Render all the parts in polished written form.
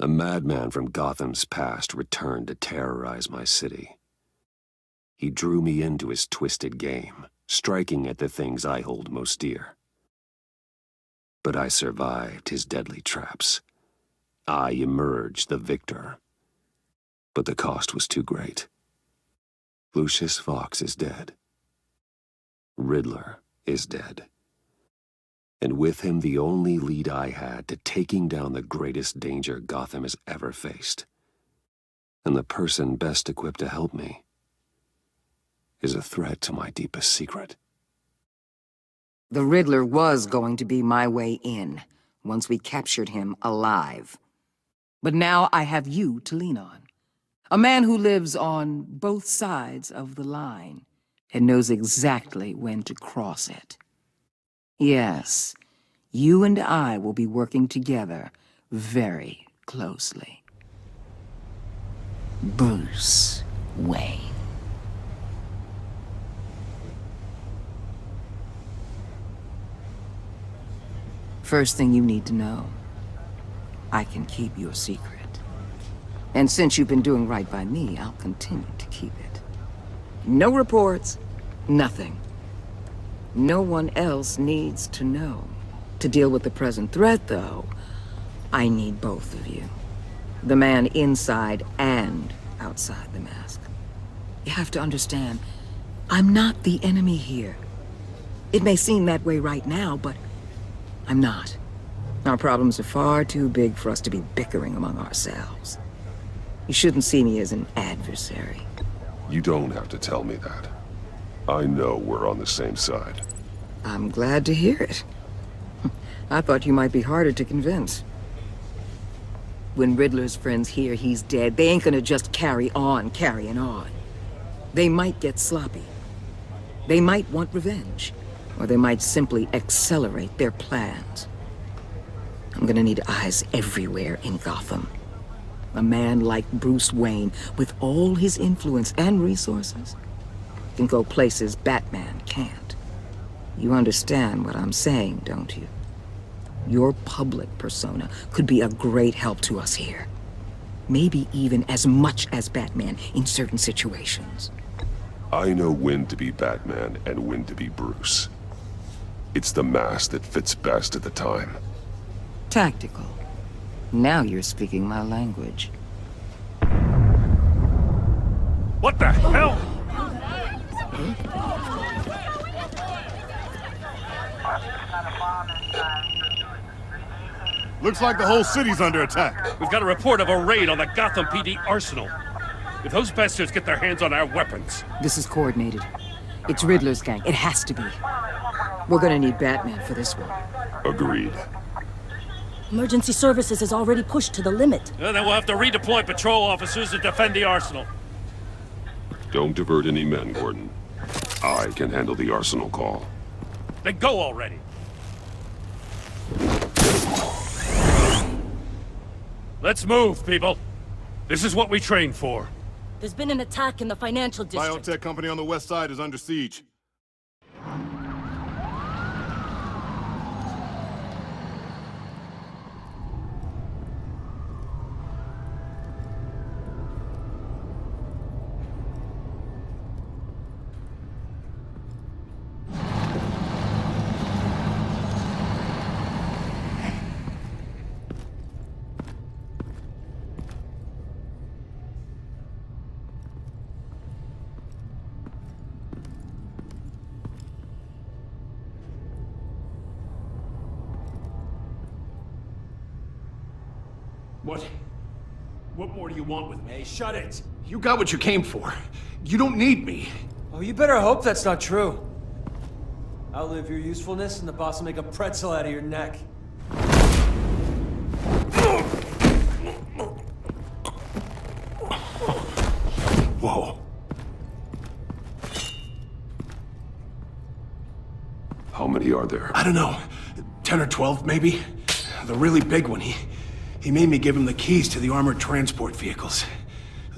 A madman from Gotham's past returned to terrorize my city. He drew me into his twisted game, striking at the things I hold most dear. But I survived his deadly traps. I emerged the victor. But the cost was too great. Lucius Fox is dead. Riddler is dead. And with him the only lead I had to taking down the greatest danger Gotham has ever faced. And the person best equipped to help me is a threat to my deepest secret. The Riddler was going to be my way in, once we captured him alive. But now I have you to lean on. A man who lives on both sides of the line and knows exactly when to cross it. Yes, you and I will be working together very closely. Bruce Wayne. First thing you need to know, I can keep your secret. And since you've been doing right by me, I'll continue to keep it. No reports, nothing. No one else needs to know. To deal with the present threat, though, I need both of you. The man inside and outside the mask. You have to understand, I'm not the enemy here. It may seem that way right now, but I'm not. Our problems are far too big for us to be bickering among ourselves. You shouldn't see me as an adversary. You don't have to tell me that. I know we're on the same side. I'm glad to hear it. I thought you might be harder to convince. When Riddler's friends hear he's dead, they ain't gonna just carry on carrying on. They might get sloppy. They might want revenge. Or they might simply accelerate their plans. I'm gonna need eyes everywhere in Gotham. A man like Bruce Wayne, with all his influence and resources, can go places Batman can't. You understand what I'm saying, don't you? Your public persona could be a great help to us here. Maybe even as much as Batman in certain situations. I know when to be Batman and when to be Bruce. It's the mask that fits best at the time. Tactical. Now you're speaking my language. What the hell? Looks like the whole city's under attack. We've got a report of a raid on the Gotham PD Arsenal. If those bastards get their hands on our weapons... This is coordinated. It's Riddler's gang. It has to be. We're gonna need Batman for this one. Agreed. Emergency services is already pushed to the limit. Then we'll have to redeploy patrol officers to defend the Arsenal. Don't divert any men, Gordon. I can handle the Arsenal call. Then go already. Let's move, people. This is what we trained for. There's been an attack in the financial district. Biotech company on the west side is under siege. What more do you want with me? Hey, shut it! You got what you came for. You don't need me. Oh, you better hope that's not true. Outlive your usefulness and the boss will make a pretzel out of your neck. Whoa. How many are there? I don't know. 10 or 12, maybe? The really big one, he made me give him the keys to the armored transport vehicles.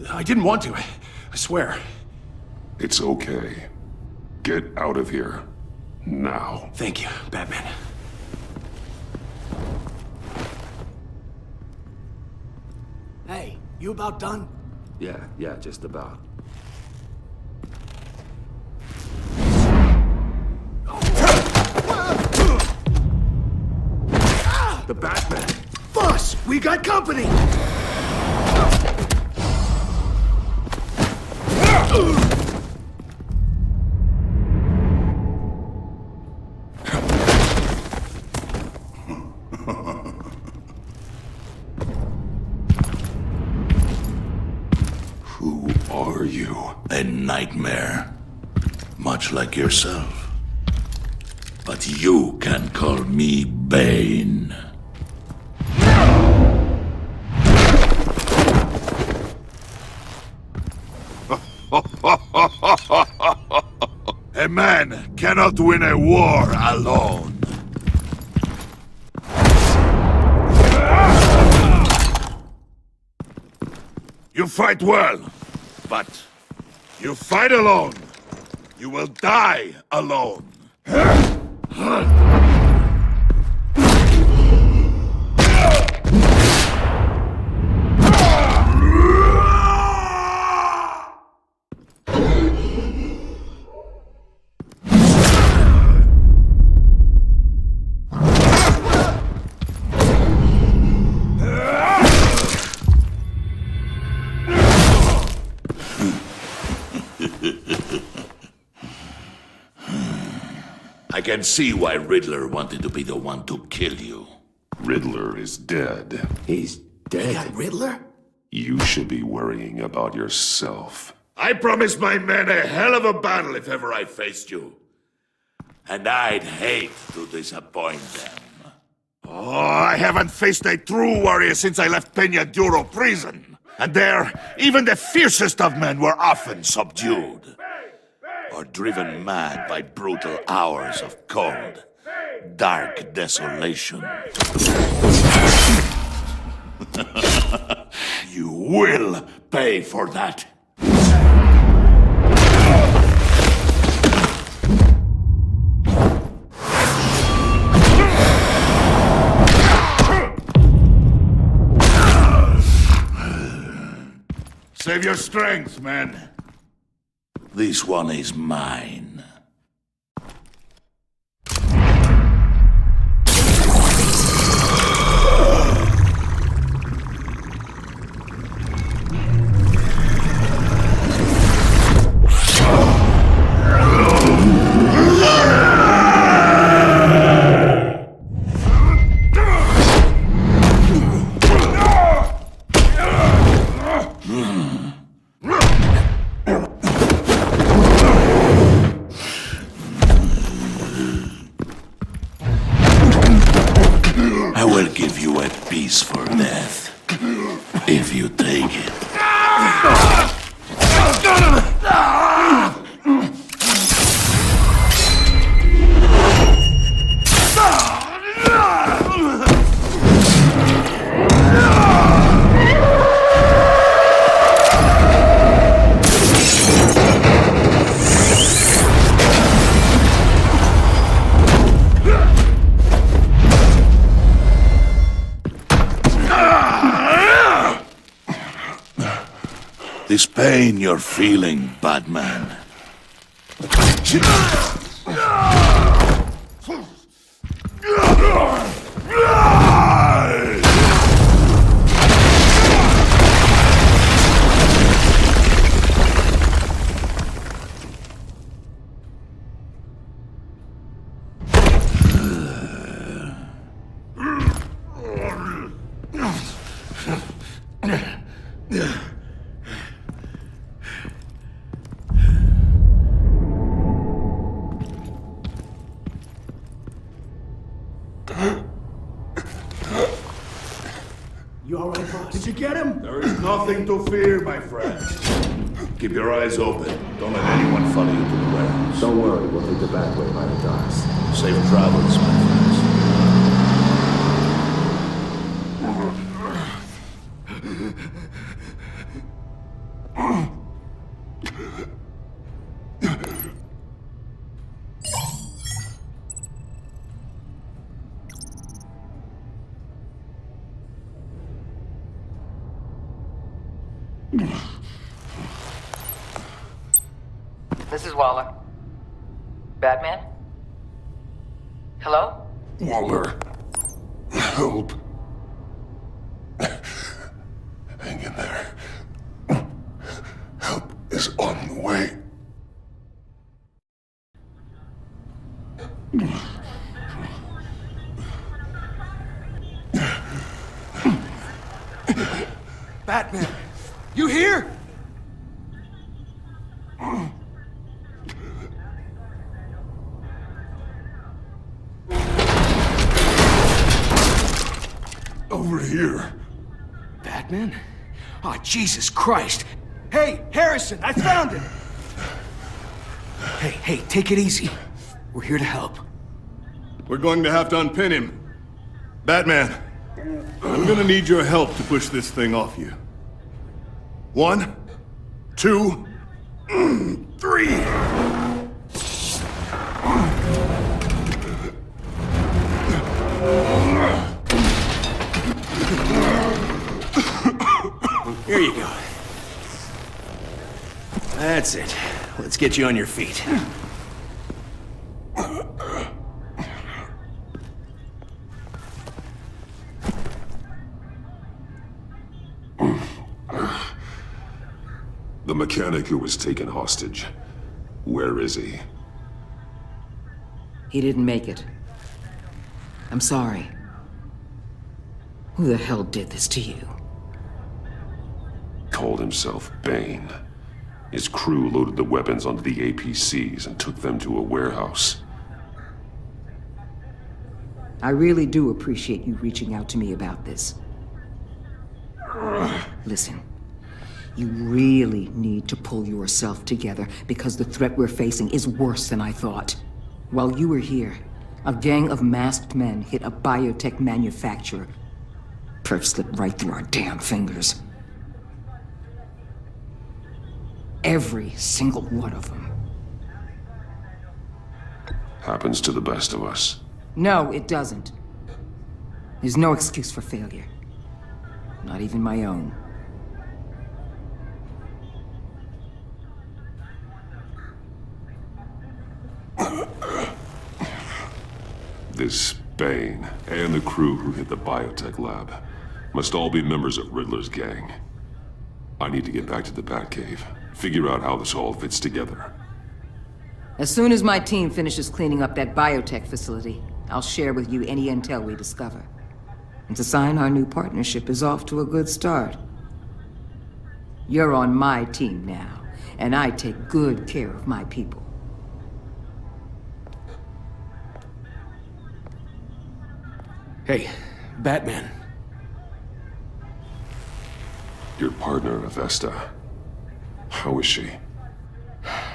I didn't want to, I swear. It's okay. Get out of here. Now. Thank you, Batman. You about done? Yeah, just about. The Batman! Boss, we got company! Who are you? A nightmare. Much like yourself. But you can call me Bane. A man cannot win a war alone. You fight well, but you fight alone. You will die alone. I can see why Riddler wanted to be the one to kill you. Riddler is dead. He's dead. That Riddler? You should be worrying about yourself. I promised my men a hell of a battle if ever I faced you. And I'd hate to disappoint them. Oh, I haven't faced a true warrior since I left Peña Duro prison. And there, even the fiercest of men were often subdued. Or driven mad by brutal hours of cold, dark desolation. You will pay for that. Save your strength, man. This one is mine. For death, if you take it. This pain you're feeling, Batman. You all right, boss? Did you get him? There is nothing to fear, my friend. Keep your eyes open. Don't let anyone follow you to the warehouse. Don't worry, we'll take the back way by the docks. Safe travels, my friends. This is Waller. Batman? Hello? Waller. Help. Hang in there. Help is on the way. Batman! You here? Over here. Batman? Oh, Jesus Christ! Hey, Harrison, I found him! Hey, take it easy. We're here to help. We're going to have to unpin him. Batman, I'm gonna need your help to push this thing off you. 1, 2, 3. Here you go. That's it. Let's get you on your feet. The mechanic who was taken hostage. Where is he? He didn't make it. I'm sorry. Who the hell did this to you? Called himself Bane. His crew loaded the weapons onto the APCs and took them to a warehouse. I really do appreciate you reaching out to me about this. Listen, you really need to pull yourself together because the threat we're facing is worse than I thought. While you were here, a gang of masked men hit a biotech manufacturer. Perf slipped right through our damn fingers. Every single one of them. Happens to the best of us. No, it doesn't. There's no excuse for failure. Not even my own. This Bane and the crew who hit the biotech lab must all be members of Riddler's gang. I need to get back to the Batcave, figure out how this all fits together. As soon as my team finishes cleaning up that biotech facility, I'll share with you any intel we discover. It's a sign our new partnership is off to a good start. You're on my team now, and I take good care of my people. Hey, Batman. Your partner, Avesta. How is she?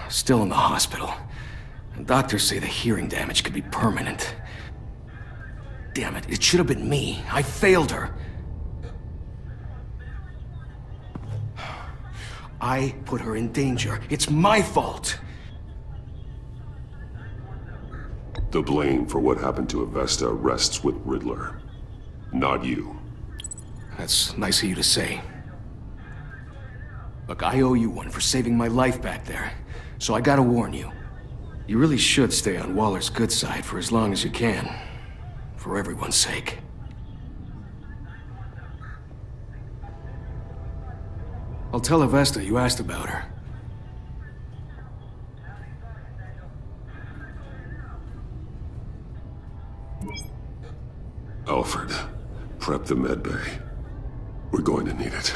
Still in the hospital. Doctors say the hearing damage could be permanent. Damn it, it should have been me. I failed her. I put her in danger. It's my fault. The blame for what happened to Avesta rests with Riddler, not you. That's nice of you to say. Look, I owe you one for saving my life back there, so I gotta warn you. You really should stay on Waller's good side for as long as you can. For everyone's sake. I'll tell Avesta you asked about her. Alfred, prep the medbay. We're going to need it.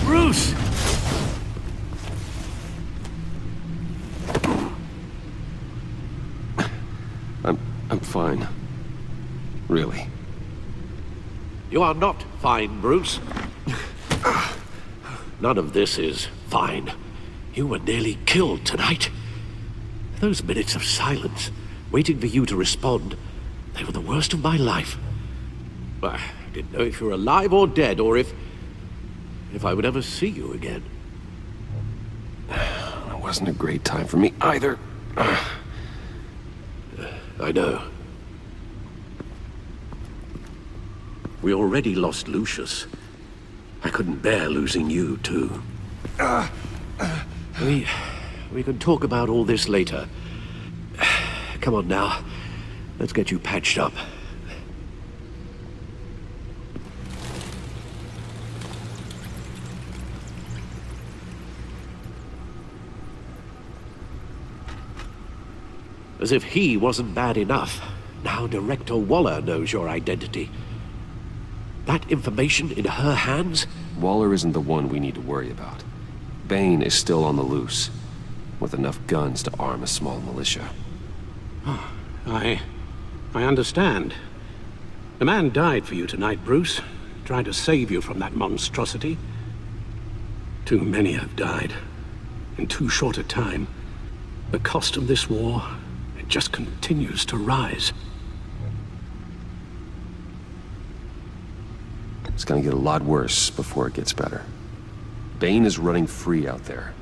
Bruce! I'm fine. Really. You are not fine, Bruce. None of this is fine. You were nearly killed tonight. Those minutes of silence, waiting for you to respond, They were the worst of my life. I didn't know if you were alive or dead, or if I would ever see you again. It wasn't a great time for me either. I know. We already lost Lucius. I couldn't bear losing you, too. We can talk about all this later. Come on now. Let's get you patched up. As if he wasn't bad enough. Now Director Waller knows your identity. That information in her hands? Waller isn't the one we need to worry about. Bane is still on the loose, with enough guns to arm a small militia. Oh, I understand. The man died for you tonight, Bruce. Trying to save you from that monstrosity. Too many have died. In too short a time. The cost of this war, it just continues to rise. It's gonna get a lot worse before it gets better. Bane is running free out there.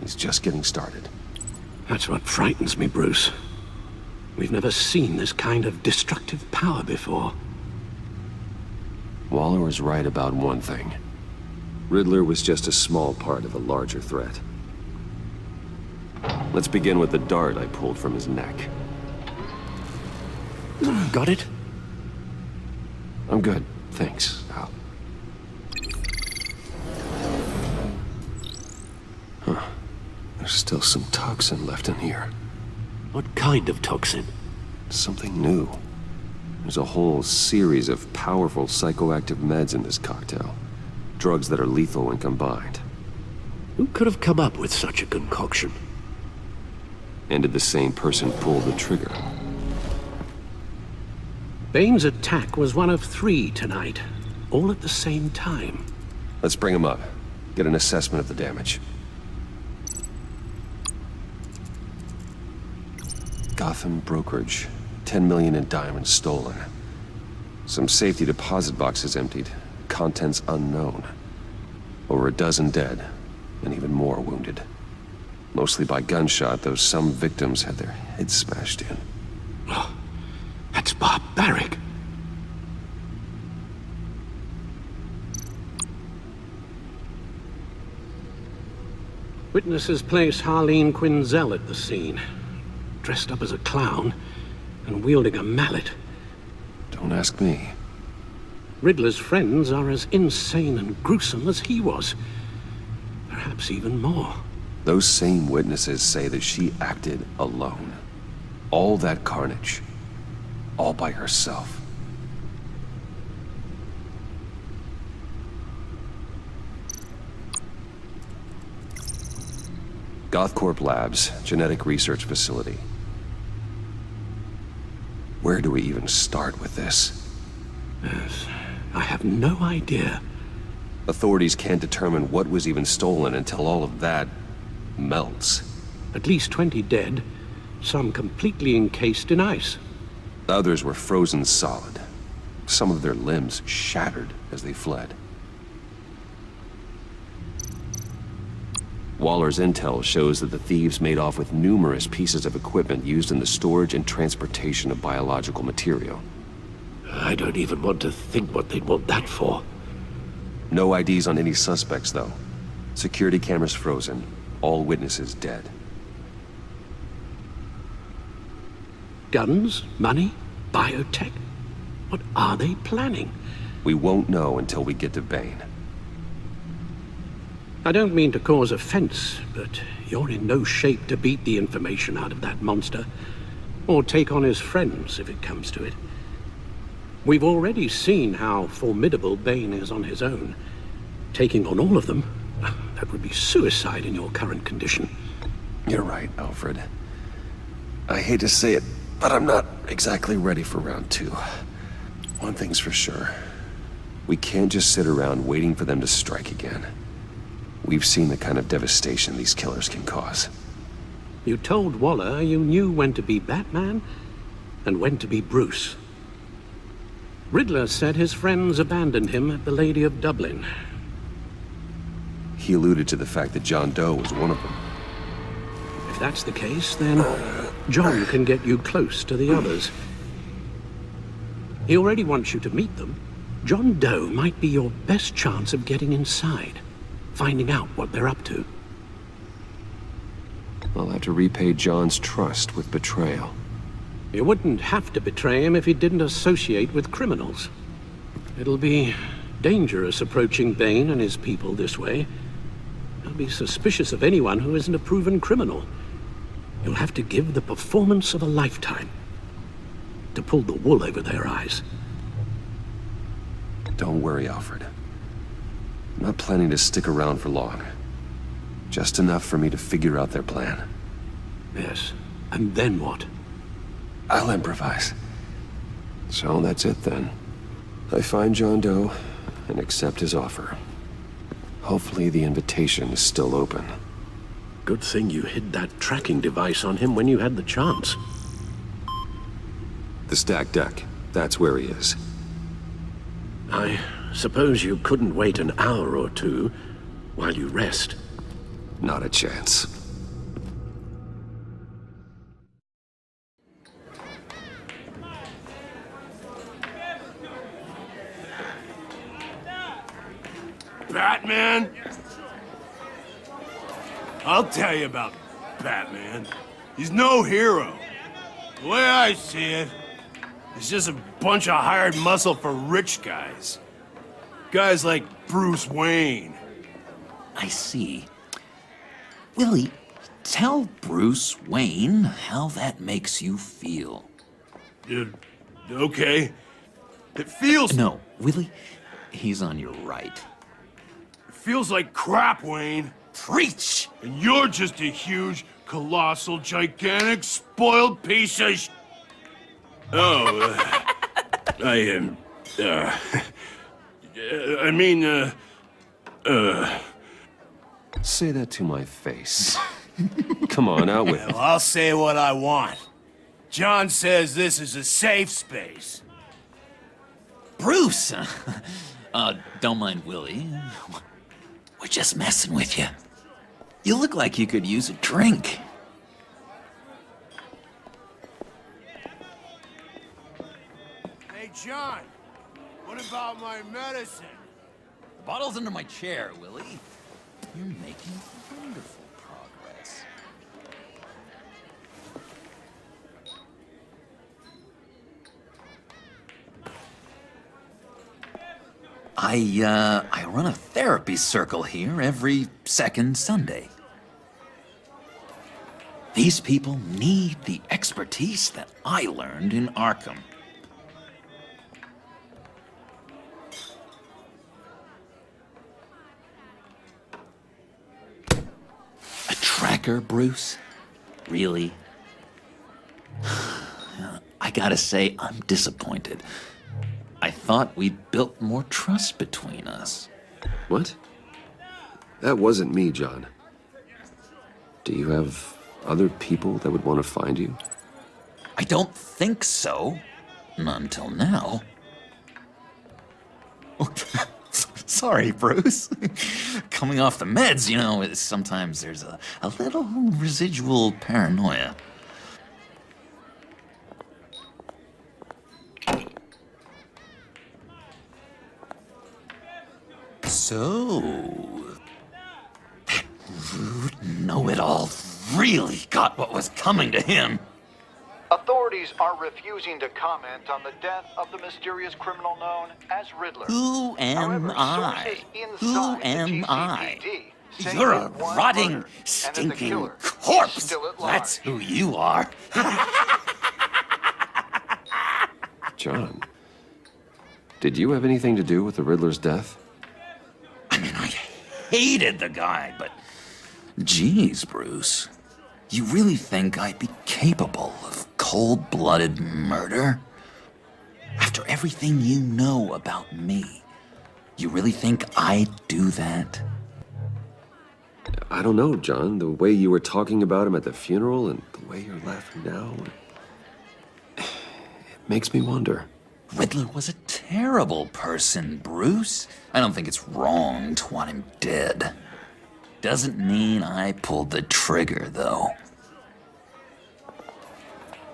He's just getting started. That's what frightens me, Bruce. We've never seen this kind of destructive power before. Waller was right about one thing. Riddler was just a small part of a larger threat. Let's begin with the dart I pulled from his neck. Got it? I'm good, thanks, Al. Huh. There's still some toxin left in here. What kind of toxin? Something new. There's a whole series of powerful psychoactive meds in this cocktail. Drugs that are lethal when combined. Who could have come up with such a concoction? And did the same person pull the trigger? Bane's attack was one of 3 tonight, all at the same time. Let's bring him up. Get an assessment of the damage. Gotham brokerage. 10 million in diamonds stolen. Some safety deposit boxes emptied. Contents unknown. Over a dozen dead, and even more wounded. Mostly by gunshot, though some victims had their heads smashed in. Oh, that's barbaric. Witnesses place Harleen Quinzel at the scene, dressed up as a clown and wielding a mallet. Don't ask me. Riddler's friends are as insane and gruesome as he was. Perhaps even more. Those same witnesses say that she acted alone. All that carnage. All by herself. GothCorp Labs, genetic research facility. Where do we even start with this? Yes, I have no idea. Authorities can't determine what was even stolen until all of that melts. At least 20 dead, some completely encased in ice. Others were frozen solid. Some of their limbs shattered as they fled. Waller's intel shows that the thieves made off with numerous pieces of equipment used in the storage and transportation of biological material. I don't even want to think what they'd want that for. No IDs on any suspects, though. Security cameras frozen. All witnesses dead. Guns? Money? Biotech? What are they planning? We won't know until we get to Bane. I don't mean to cause offense, but you're in no shape to beat the information out of that monster. Or take on his friends, if it comes to it. We've already seen how formidable Bane is on his own. Taking on all of them, that would be suicide in your current condition. You're right, Alfred. I hate to say it, but I'm not exactly ready for round 2. One thing's for sure. We can't just sit around waiting for them to strike again. We've seen the kind of devastation these killers can cause. You told Waller you knew when to be Batman and when to be Bruce. Riddler said his friends abandoned him at the Lady of Dublin. He alluded to the fact that John Doe was one of them. If that's the case, then John can get you close to the others. He already wants you to meet them. John Doe might be your best chance of getting inside, finding out what they're up to. I'll have to repay John's trust with betrayal. You wouldn't have to betray him if he didn't associate with criminals. It'll be dangerous approaching Bane and his people this way. They'll be suspicious of anyone who isn't a proven criminal. You'll have to give the performance of a lifetime to pull the wool over their eyes. Don't worry, Alfred. I'm not planning to stick around for long. Just enough for me to figure out their plan. Yes, and then what? I'll improvise. So that's it then. I find John Doe and accept his offer. Hopefully the invitation is still open. Good thing you hid that tracking device on him when you had the chance. The stacked deck. That's where he is. I suppose you couldn't wait an hour or two while you rest. Not a chance. Batman? I'll tell you about Batman. He's no hero. The way I see it, he's just a bunch of hired muscle for rich guys. Guys like Bruce Wayne. I see. Willie, tell Bruce Wayne how that makes you feel. Okay. It feels... No, Willie, he's on your right. It feels like crap, Wayne. Preach! And you're just a huge, colossal, gigantic, spoiled piece of sh... Oh, I am... Say that to my face. Come on, out with it. Well, I'll say what I want. John says this is a safe space. Bruce! Don't mind Willie. We're just messing with you. You look like you could use a drink. Hey, John, what about my medicine? The bottle's under my chair, Willie. You're making wonderful progress. I run a therapy circle here every second Sunday. These people need the expertise that I learned in Arkham. A tracker, Bruce? Really? I gotta say, I'm disappointed. I thought we'd built more trust between us. What? That wasn't me, John. Do you have other people that would want to find you? I don't think so. Not until now. Sorry, Bruce. Coming off the meds, you know, sometimes there's a little residual paranoia. So, that rude know-it-all really got what was coming to him. Authorities are refusing to comment on the death of the mysterious criminal known as Riddler. Who am I? Who am I? You're a rotting, stinking corpse. That's who you are. John, did you have anything to do with the Riddler's death? I mean, I hated the guy, but... Geez, Bruce. You really think I'd be capable of cold-blooded murder? After everything you know about me, you really think I'd do that? I don't know, John. The way you were talking about him at the funeral and the way you're laughing now... It makes me wonder. Riddler was a terrible person, Bruce. I don't think it's wrong to want him dead. Doesn't mean I pulled the trigger, though.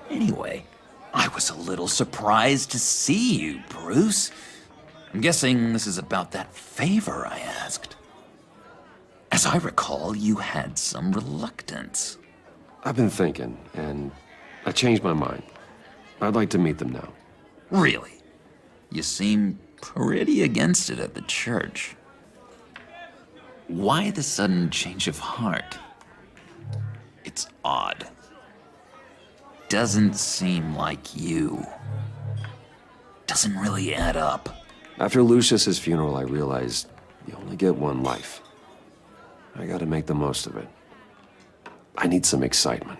Anyway, I was a little surprised to see you, Bruce. I'm guessing this is about that favor I asked. As I recall, you had some reluctance. I've been thinking, and I changed my mind. I'd like to meet them now. Really? You seem pretty against it at the church. Why the sudden change of heart? It's odd. Doesn't seem like you. Doesn't really add up. After Lucius's funeral, I realized you only get one life. I gotta make the most of it. I need some excitement.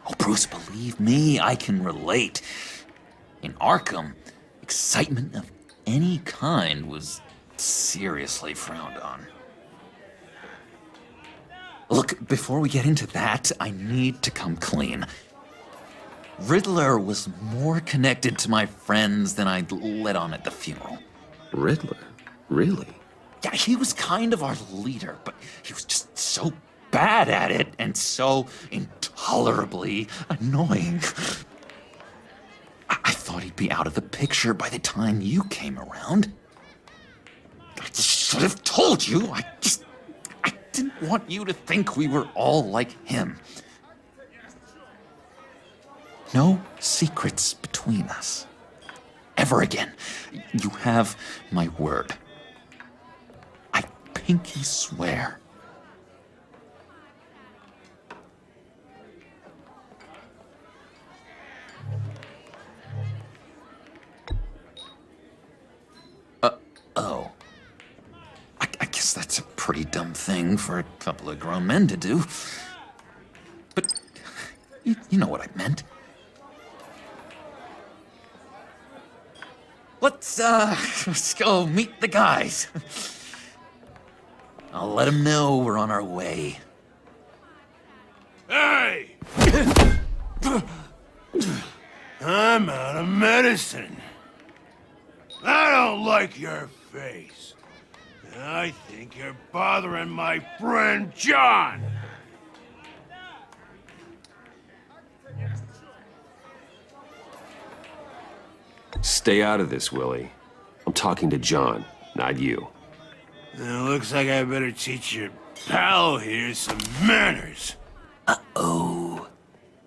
Oh, Bruce, believe me, I can relate. In Arkham, excitement of any kind was seriously frowned on. Look, before we get into that, I need to come clean. Riddler was more connected to my friends than I'd let on at the funeral. Riddler? Really? Yeah, he was kind of our leader, but he was just so bad at it and so intolerably annoying. I thought he'd be out of the picture by the time you came around. I just should have told you. I didn't want you to think we were all like him. No secrets between us. Ever again. You have my word. I pinky swear. Oh. I guess that's a pretty dumb thing for a couple of grown men to do. But you know what I meant. Let's go meet the guys. I'll let them know we're on our way. Hey! I'm out of medicine. I don't like your face. I think you're bothering my friend John. Stay out of this, Willie. I'm talking to John, not you. It looks like I better teach your pal here some manners. Uh-oh.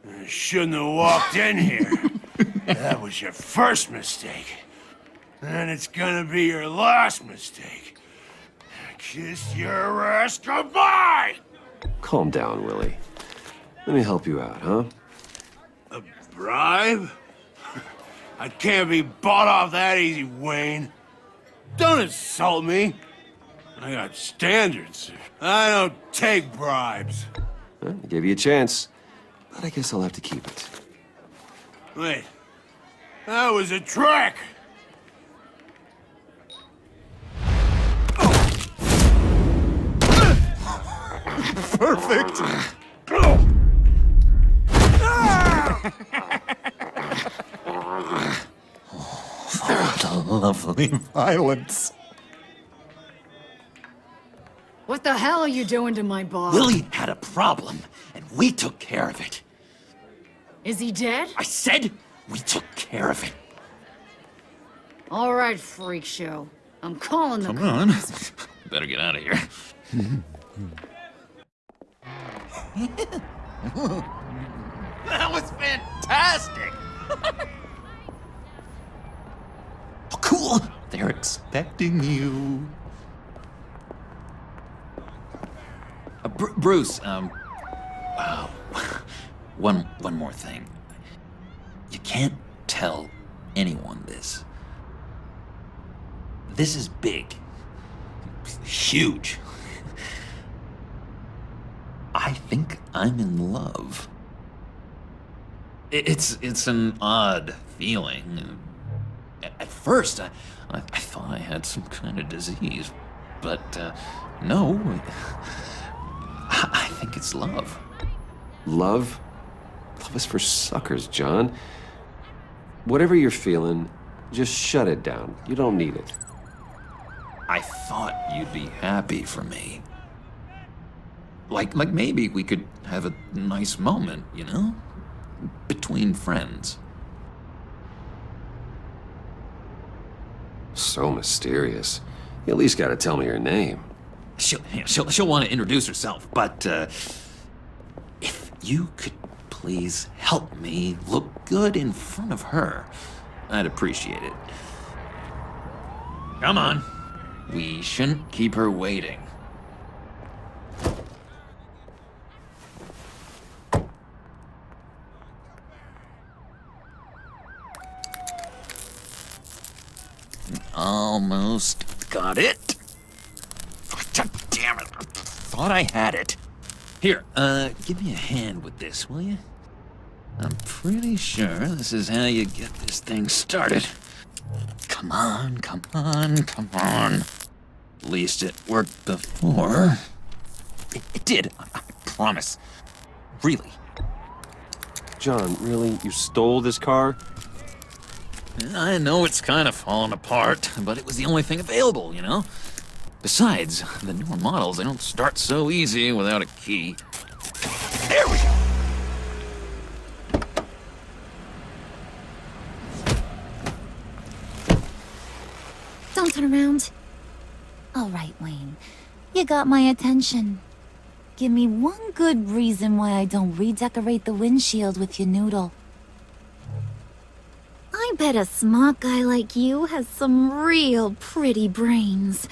I shouldn't have walked in here. That was your first mistake. And it's gonna be your last mistake. Kiss your ass goodbye! Calm down, Willie. Let me help you out, huh? A bribe? I can't be bought off that easy, Wayne. Don't insult me. I got standards. I don't take bribes. Well, I gave you a chance, but I guess I'll have to keep it. Wait. That was a trick! Perfect! What a lovely violence. What the hell are you doing to my boss? Willie had a problem, and we took care of it. Is he dead? I said we took care of it. All right, freak show. I'm calling the Come on. Better get out of here. That was fantastic! Oh, cool! They're expecting you. Bruce, wow. One more thing. You can't tell anyone this. This is big. Huge. I think I'm in love. It's an odd feeling. At first, I thought I had some kind of disease, but no. I think it's love. Love? Love is for suckers, John. Whatever you're feeling, Just shut it down. You don't need it. I thought you'd be happy for me. Like maybe we could have a nice moment, you know? Between friends. So mysterious. You at least gotta tell me your name. She'll want to introduce herself, but if you could please help me look good in front of her, I'd appreciate it. Come on. We shouldn't keep her waiting. Almost got it. God damn it. Thought I had it. Here, give me a hand with this, will you? I'm pretty sure this is how you get this thing started. Come on, come on, come on. At least it worked before. It did, I promise. Really. John, really? You stole this car? I know it's kind of falling apart, but it was the only thing available, you know? Besides, the newer models, they don't start so easy without a key. There we go! Don't turn around. All right, Wayne. You got my attention. Give me one good reason why I don't redecorate the windshield with your noodle. I bet a smart guy like you has some real pretty brains.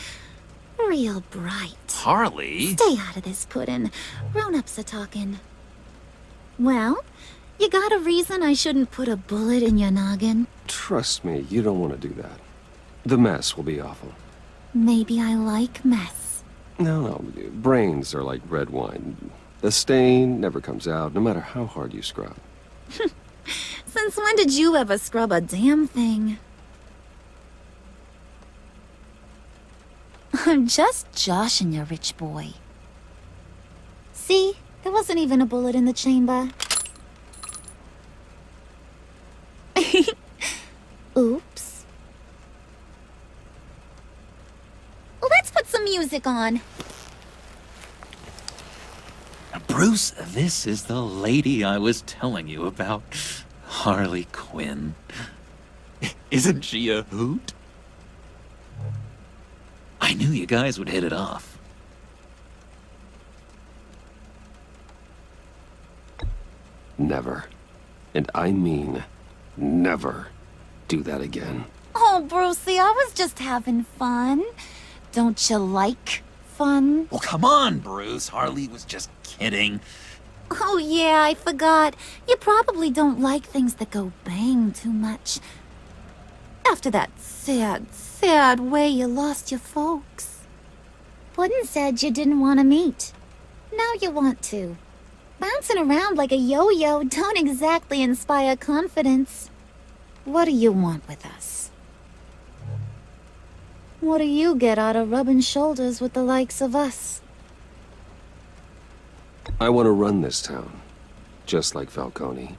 Real bright. Harley? Stay out of this, Puddin'. Grown-ups are talking. Well, you got a reason I shouldn't put a bullet in your noggin? Trust me, you don't want to do that. The mess will be awful. Maybe I like mess. No, brains are like red wine. The stain never comes out, no matter how hard you scrub. Since when did you ever scrub a damn thing? I'm just joshing you, rich boy. See? There wasn't even a bullet in the chamber. Oops. Let's put some music on. Bruce, this is the lady I was telling you about. Harley Quinn. Isn't she a hoot? I knew you guys would hit it off. Never, and I mean never, do that again. Oh, Brucey, I was just having fun. Don't you like fun? Well, come on, Bruce. Harley was just kidding. Oh, yeah, I forgot. You probably don't like things that go bang too much. After that sad way you lost your folks. Puddin' said you didn't want to meet. Now you want to. Bouncing around like a yo-yo don't exactly inspire confidence. What do you want with us? What do you get out of rubbing shoulders with the likes of us? I want to run this town, just like Falcone,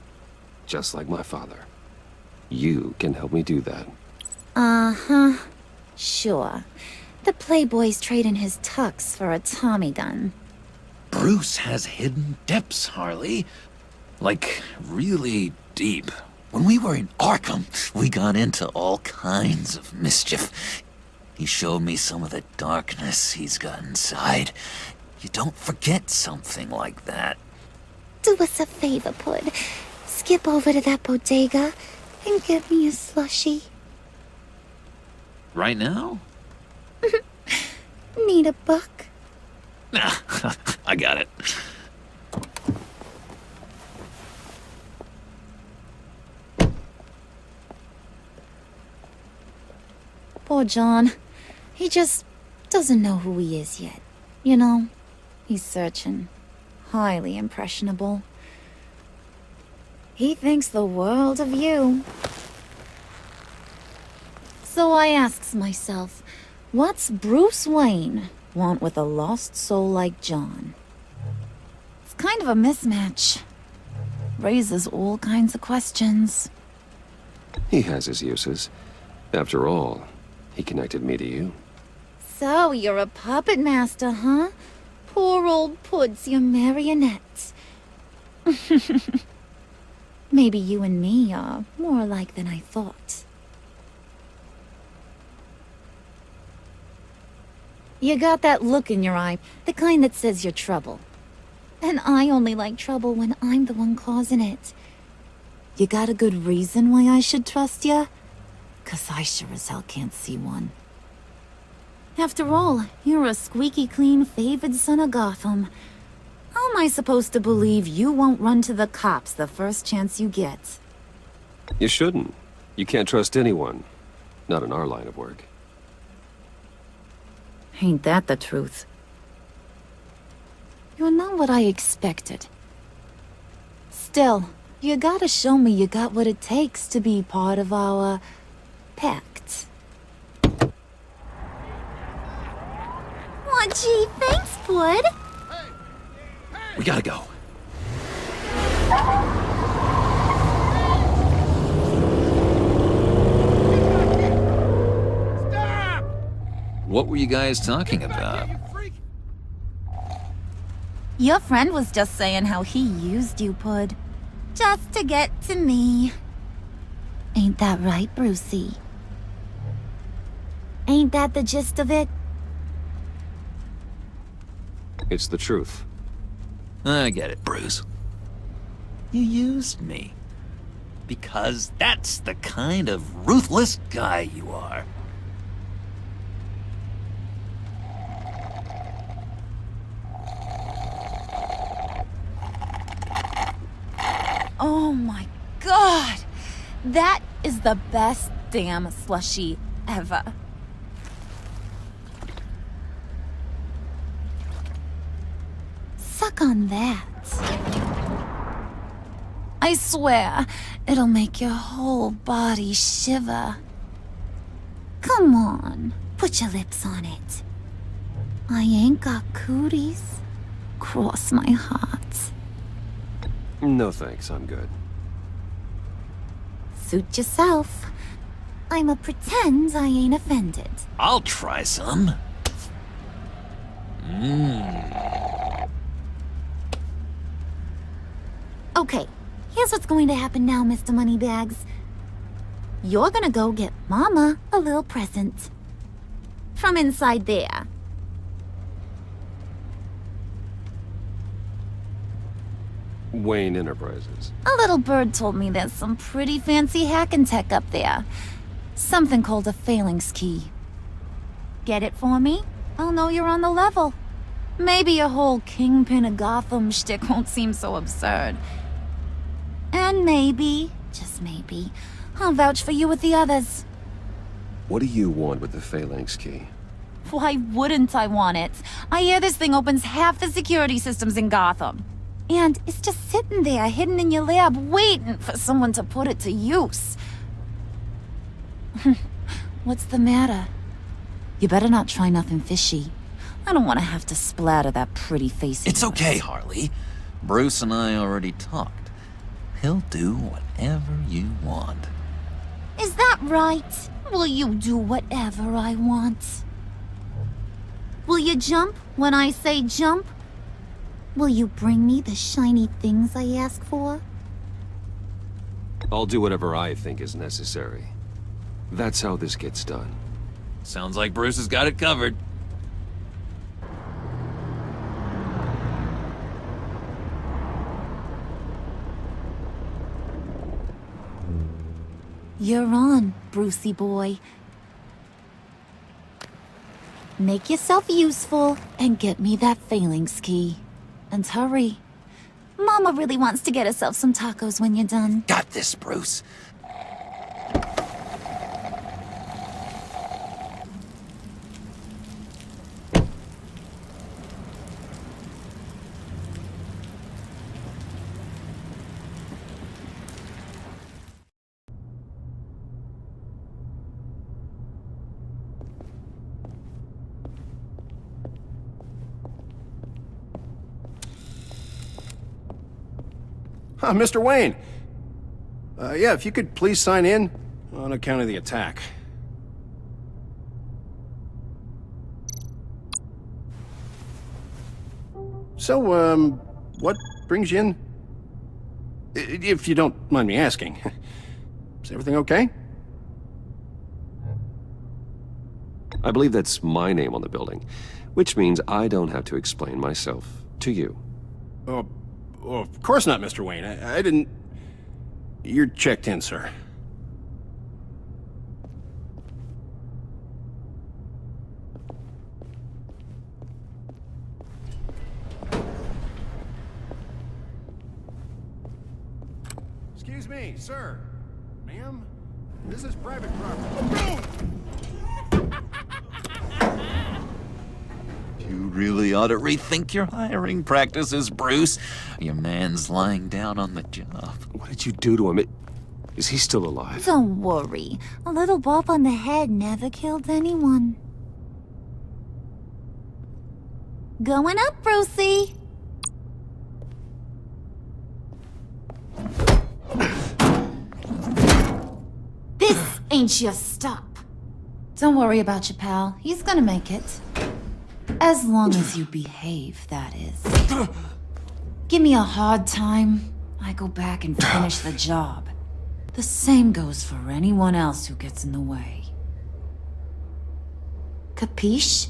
just like my father. You can help me do that. Uh-huh. Sure. The Playboy's trading his tux for a Tommy gun. Bruce has hidden depths, Harley. Like, really deep. When we were in Arkham, we got into all kinds of mischief. He showed me some of the darkness he's got inside. You don't forget something like that. Do us a favor, Pud. Skip over to that bodega and get me a slushie. Right now? Need a buck? Nah, I got it. Poor John. He just doesn't know who he is yet. You know, he's searching. Highly impressionable. He thinks the world of you. So I asks myself, what's Bruce Wayne want with a lost soul like John? It's kind of a mismatch. Raises all kinds of questions. He has his uses. After all, he connected me to you. So, you're a puppet master, huh? Poor old Puds, your marionette. Maybe you and me are more alike than I thought. You got that look in your eye, the kind that says you're trouble. And I only like trouble when I'm the one causing it. You got a good reason why I should trust you? 'Cause I sure as hell can't see one. After all, you're a squeaky clean favored son of Gotham. How am I supposed to believe you won't run to the cops the first chance you get? You shouldn't. You can't trust anyone. Not in our line of work. Ain't that the truth? You're not what I expected. Still, you gotta show me you got what it takes to be part of our... Pact. Aw, gee, thanks, Bud. We gotta go. Stop! What were you guys talking about? Your friend was just saying how he used you, Pud. Just to get to me. Ain't that right, Brucey? Ain't that the gist of it? It's the truth. I get it, Bruce. You used me. Because that's the kind of ruthless guy you are. Oh my god! That is the best damn slushie ever. Suck on that. I swear, it'll make your whole body shiver. Come on, put your lips on it. I ain't got cooties. Cross my heart. No thanks, I'm good. Suit yourself. I'ma pretend I ain't offended. I'll try some. Okay, here's what's going to happen now, Mr. Moneybags. You're gonna go get Mama a little present. From inside there. Wayne Enterprises. A little bird told me there's some pretty fancy hacking tech up there. Something called a phalanx key. Get it for me? I'll know you're on the level. Maybe your whole Kingpin of Gotham shtick won't seem so absurd. And maybe, just maybe, I'll vouch for you with the others. What do you want with the phalanx key? Why wouldn't I want it? I hear this thing opens half the security systems in Gotham. And it's just sitting there, hidden in your lab, waiting for someone to put it to use. What's the matter? You better not try nothing fishy. I don't want to have to splatter that pretty face. It's okay, Harley. Bruce and I already talked. He'll do whatever you want. Is that right? Will you do whatever I want? Will you jump when I say jump? Will you bring me the shiny things I ask for? I'll do whatever I think is necessary. That's how this gets done. Sounds like Bruce has got it covered. You're on, Brucey boy. Make yourself useful and get me that phalanx key. And hurry. Mama really wants to get herself some tacos when you're done. Got this, Bruce. Mr. Wayne. Yeah, if you could please sign in on account of the attack. So, what brings you in? If you don't mind me asking. Is everything okay? I believe that's my name on the building, which means I don't have to explain myself to you. Oh, of course not, Mr. Wayne. I didn't... You're checked in, sir. Excuse me, sir. Ma'am? This is private property. You really ought to rethink your hiring practices, Bruce. Your man's lying down on the job. What did you do to him? Is he still alive? Don't worry. A little bop on the head never killed anyone. Going up, Brucey. This ain't your stop. Don't worry about your pal. He's gonna make it. As long as you behave, that is. Give me a hard time, I go back and finish the job. The same goes for anyone else who gets in the way. Capiche?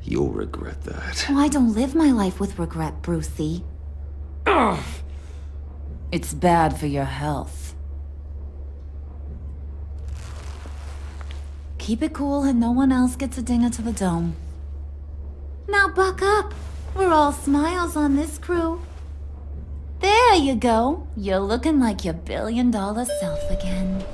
You'll regret that. Oh, I don't live my life with regret, Brucey. It's bad for your health. Keep it cool and no one else gets a dinger to the dome. Now buck up. We're all smiles on this crew. There you go. You're looking like your billion-dollar self again.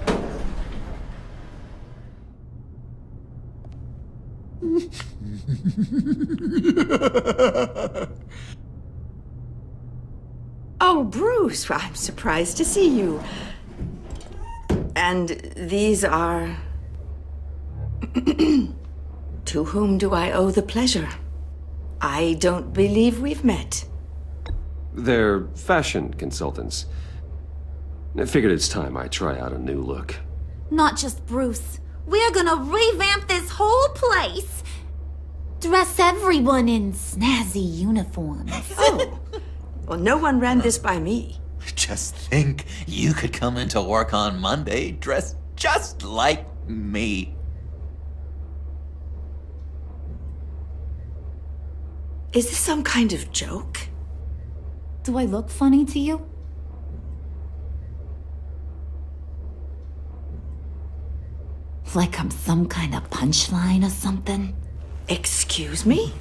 Oh, Bruce, I'm surprised to see you. And these are... To whom do I owe the pleasure? I don't believe we've met. They're fashion consultants. I figured it's time I try out a new look. Not just Bruce. We're gonna revamp this whole place. Dress everyone in snazzy uniforms. Oh, well, no one ran this by me. Just think, you could come into work on Monday dressed just like me. Is this some kind of joke? Do I look funny to you? Like I'm some kind of punchline or something? Excuse me?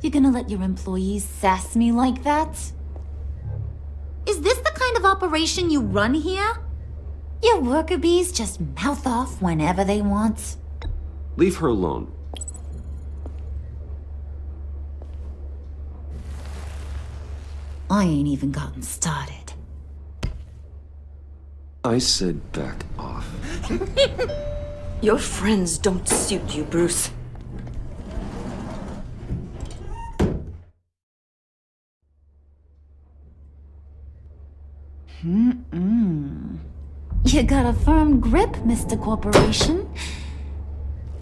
You gonna let your employees sass me like that? Is this the kind of operation you run here? Your worker bees just mouth off whenever they want? Leave her alone. I ain't even gotten started. I said back off. Your friends don't suit you, Bruce. You got a firm grip, Mr. Corporation.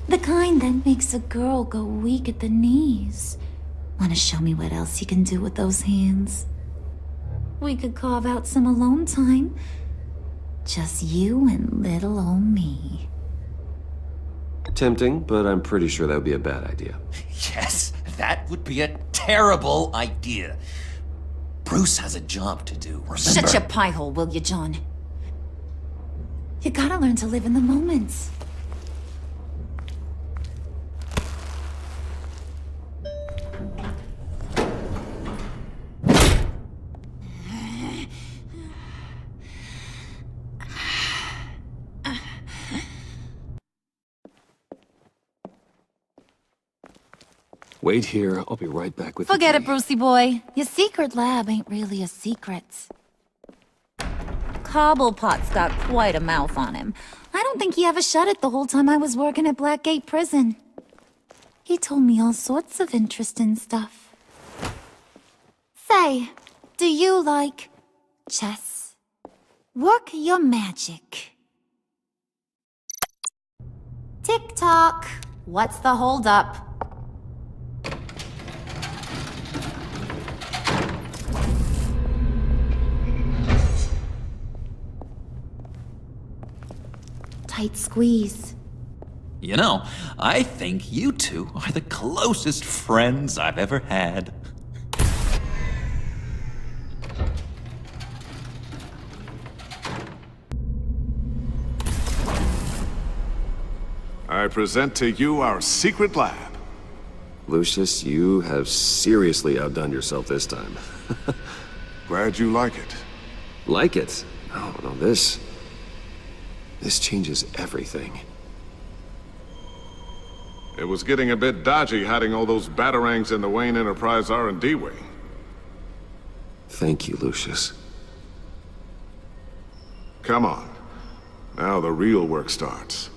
The kind that makes a girl go weak at the knees. Wanna show me what else you can do with those hands? We could carve out some alone time. Just you and little old me. Tempting, but I'm pretty sure that would be a bad idea. Yes, that would be a terrible idea. Bruce has a job to do, remember? Shut your pie hole, will you, John? You gotta learn to live in the moment. Wait here, I'll be right back with Forget the it, Brucey boy. Your secret lab ain't really a secret. Cobblepot's got quite a mouth on him. I don't think he ever shut it the whole time I was working at Blackgate Prison. He told me all sorts of interesting stuff. Say, do you like chess? Work your magic. Tick-tock. What's the holdup? Tight squeeze. You know, I think you two are the closest friends I've ever had. I present to you our secret lab. Lucius, you have seriously outdone yourself this time. Glad you like it. Like it? No, this changes everything. It was getting a bit dodgy hiding all those batarangs in the Wayne Enterprise R&D wing. Thank you, Lucius. Come on. Now the real work starts.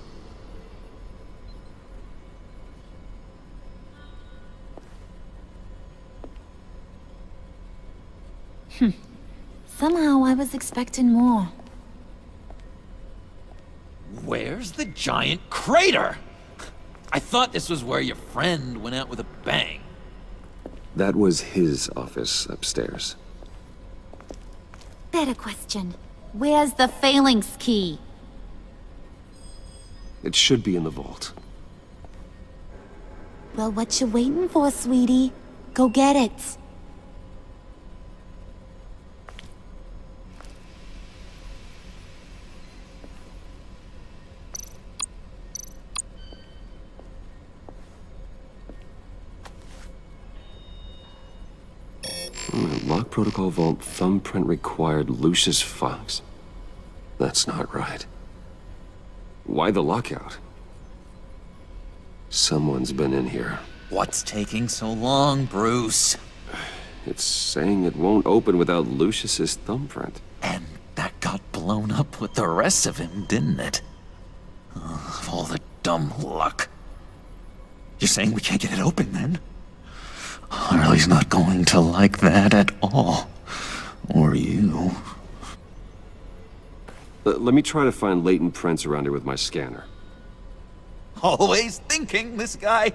Somehow I was expecting more. Where's the giant crater? I thought this was where your friend went out with a bang. That was his office upstairs. Better question. Where's the phalanx key? It should be in the vault. Well, what you waiting for, sweetie? Go get it. Lock protocol vault thumbprint required Lucius Fox. That's not right. Why the lockout? Someone's been in here. What's taking so long, Bruce? It's saying it won't open without Lucius's thumbprint. And that got blown up with the rest of him, didn't it? All the dumb luck. You're saying we can't get it open, then? Harley's not going to like that at all. Or you. Let me try to find latent prints around here with my scanner. Always thinking, this guy.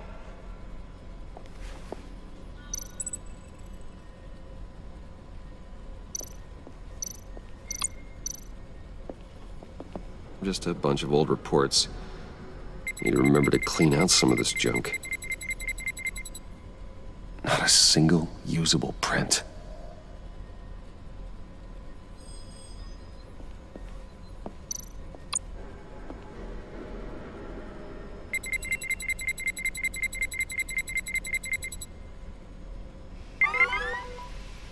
Just a bunch of old reports. Need to remember to clean out some of this junk. Not a single usable print.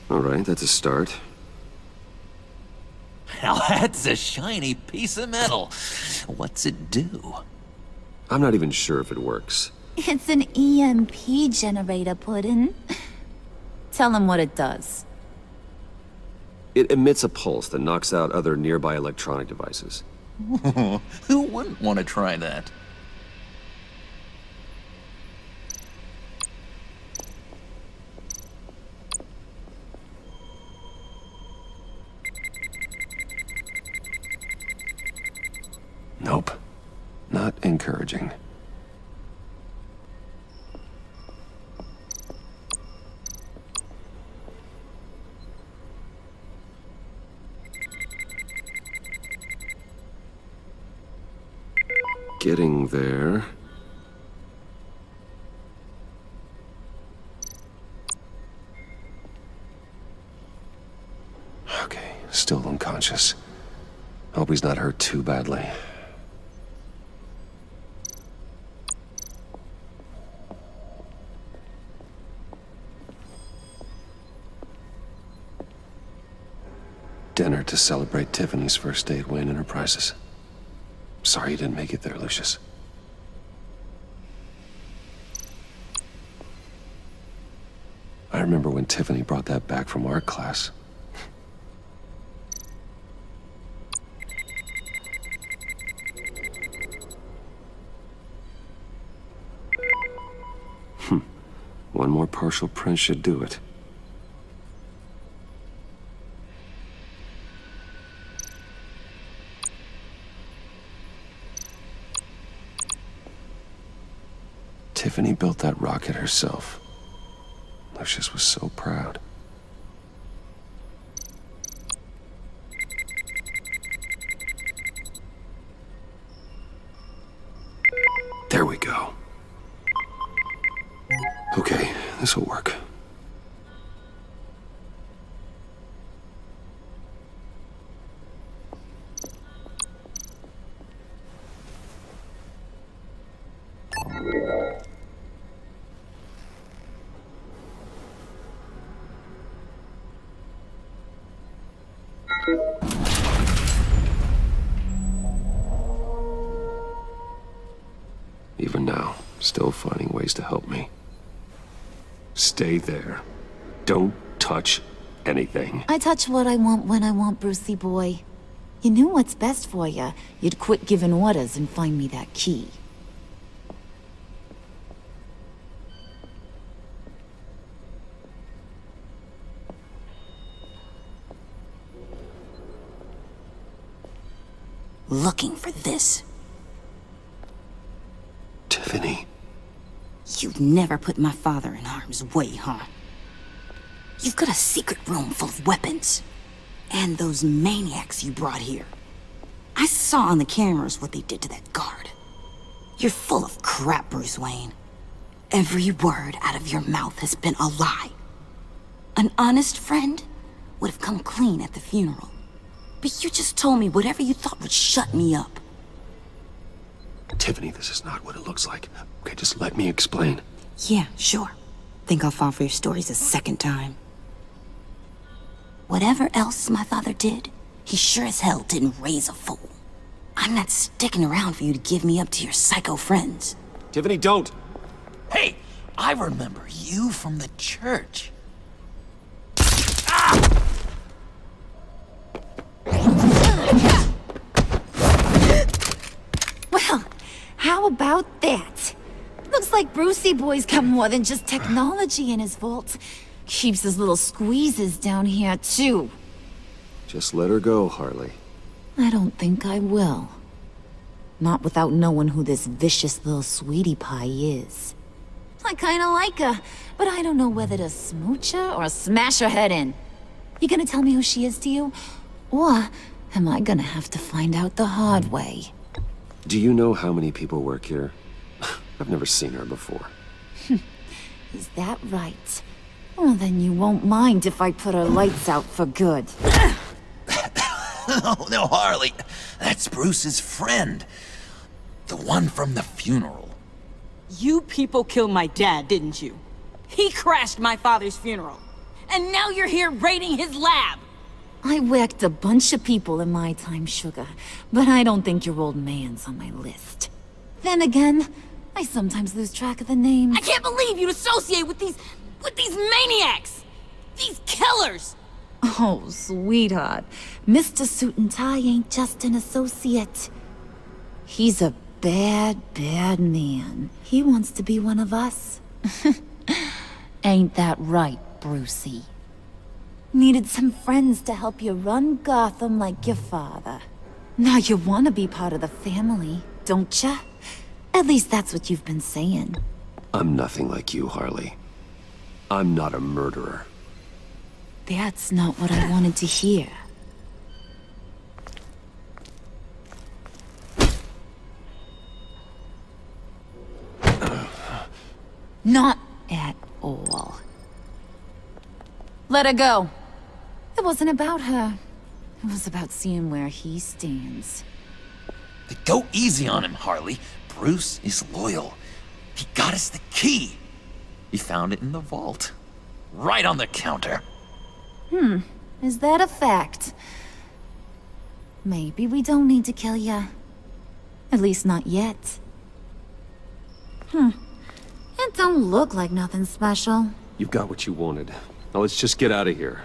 All right, that's a start. Now that's a shiny piece of metal. What's it do? I'm not even sure if it works. It's an EMP generator, Puddin'. Tell him what it does. It emits a pulse that knocks out other nearby electronic devices. Who wouldn't want to try that? Nope. Not encouraging. Getting there. Okay, still unconscious. Hope he's not hurt too badly. Dinner to celebrate Tiffany's first day at Wayne Enterprises. Sorry you didn't make it there, Lucius. I remember when Tiffany brought that back from art class. One more partial print should do it. Tiffany built that rocket herself. Lucius was so proud. There we go. Okay, this'll work. Even now, still finding ways to help me. Stay there. Don't touch anything. I touch what I want when I want, Brucey boy. You knew what's best for you. You'd quit giving orders and find me that key. Looking for this. Tiffany. You'd never put my father in harm's way, huh? You've got a secret room full of weapons. And those maniacs you brought here. I saw on the cameras what they did to that guard. You're full of crap, Bruce Wayne. Every word out of your mouth has been a lie. An honest friend would have come clean at the funeral. But you just told me whatever you thought would shut me up. Tiffany, this is not what it looks like. Okay, just let me explain. Yeah, sure. Think I'll fall for your stories a second time. Whatever else my father did, he sure as hell didn't raise a fool. I'm not sticking around for you to give me up to your psycho friends. Tiffany, don't! Hey, I remember you from the church. Well, how about that? Looks like Brucey boy's got more than just technology in his vault. Keeps his little squeezes down here, too. Just let her go, Harley. I don't think I will. Not without knowing who this vicious little sweetie pie is. I kinda like her, but I don't know whether to smooch her or smash her head in. You gonna tell me who she is to you? Or am I gonna have to find out the hard way? Do you know how many people work here? I've never seen her before. Is that right? Well, then you won't mind if I put her lights out for good. No, Harley. That's Bruce's friend. The one from the funeral. You people killed my dad, didn't you? He crashed my father's funeral. And now you're here raiding his lab! I whacked a bunch of people in my time, Sugar, but I don't think your old man's on my list. Then again, I sometimes lose track of the names. I can't believe you'd associate with these maniacs! These killers! Oh, sweetheart. Mr. Suit and Tie ain't just an associate. He's a bad, bad man. He wants to be one of us. Ain't that right, Brucey? Needed some friends to help you run Gotham like your father. Now you want to be part of the family, don't ya? At least that's what you've been saying. I'm nothing like you, Harley. I'm not a murderer. That's not what I wanted to hear. Not at all. Let her go. It wasn't about her. It was about seeing where he stands. Go easy on him, Harley. Bruce is loyal. He got us the key. He found it in the vault. Right on the counter. Is that a fact? Maybe we don't need to kill ya. At least not yet. It don't look like nothing special. You've got what you wanted. Now let's just get out of here.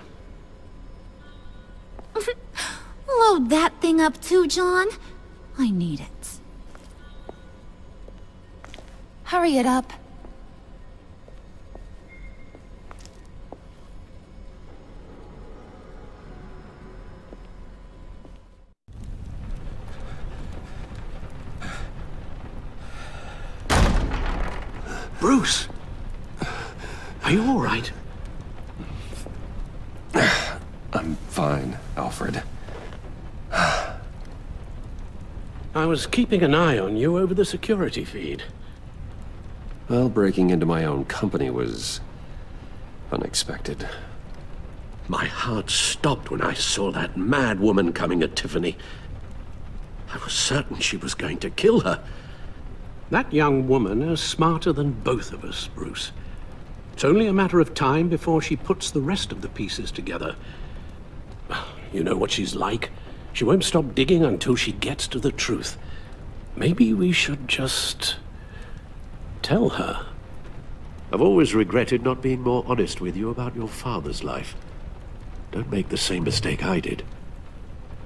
Load that thing up too, John. I need it. Hurry it up. Bruce! Are you all right? I'm fine, Alfred. I was keeping an eye on you over the security feed. Well, breaking into my own company was unexpected. My heart stopped when I saw that mad woman coming at Tiffany. I was certain she was going to kill her. That young woman is smarter than both of us, Bruce. It's only a matter of time before she puts the rest of the pieces together. You know what she's like. She won't stop digging until she gets to the truth. Maybe we should just tell her. I've always regretted not being more honest with you about your father's life. Don't make the same mistake I did.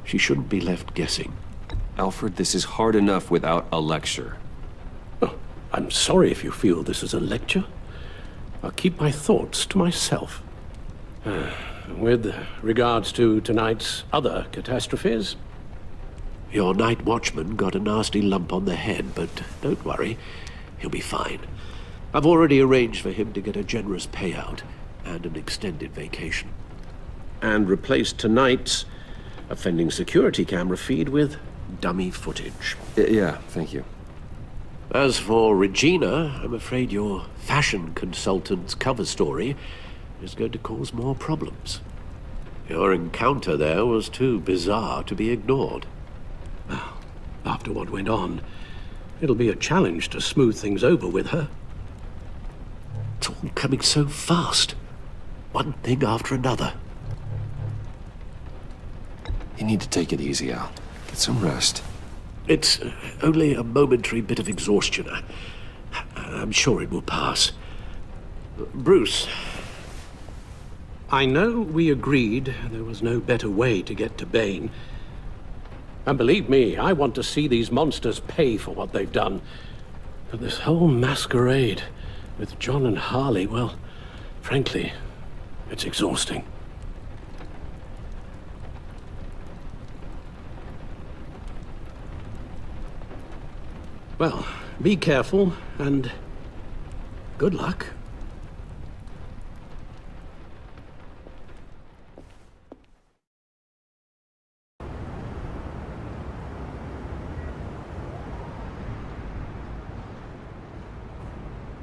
She shouldn't be left guessing. Alfred, this is hard enough without a lecture. Oh, I'm sorry if you feel this is a lecture. I'll keep my thoughts to myself. With regards to tonight's other catastrophes? Your night watchman got a nasty lump on the head, but don't worry. He'll be fine. I've already arranged for him to get a generous payout and an extended vacation. And replaced tonight's offending security camera feed with dummy footage. Yeah, thank you. As for Regina, I'm afraid your fashion consultant's cover story is going to cause more problems. Your encounter there was too bizarre to be ignored. Well, after what went on, it'll be a challenge to smooth things over with her. It's all coming so fast. One thing after another. You need to take it easy, Al. Get some rest. It's only a momentary bit of exhaustion. I'm sure it will pass. Bruce. I know we agreed there was no better way to get to Bane. And believe me, I want to see these monsters pay for what they've done. But this whole masquerade with John and Harley, well, frankly, it's exhausting. Well, be careful, and good luck.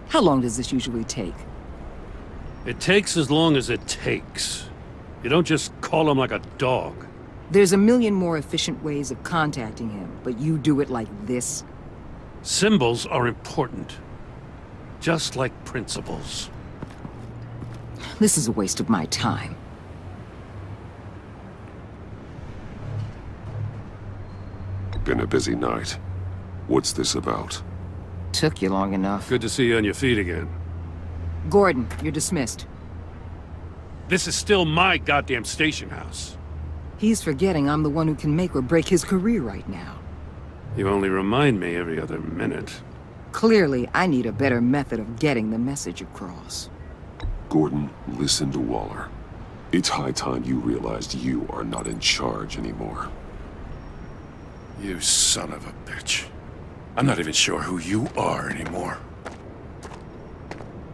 How long does this usually take? It takes as long as it takes. You don't just call him like a dog. There's a million more efficient ways of contacting him, but you do it like this? Symbols are important. Just like principles. This is a waste of my time. Been a busy night. What's this about? Took you long enough. Good to see you on your feet again. Gordon, you're dismissed. This is still my goddamn station house. He's forgetting I'm the one who can make or break his career right now. You only remind me every other minute. Clearly, I need a better method of getting the message across. Gordon, listen to Waller. It's high time you realized you are not in charge anymore. You son of a bitch. I'm not even sure who you are anymore.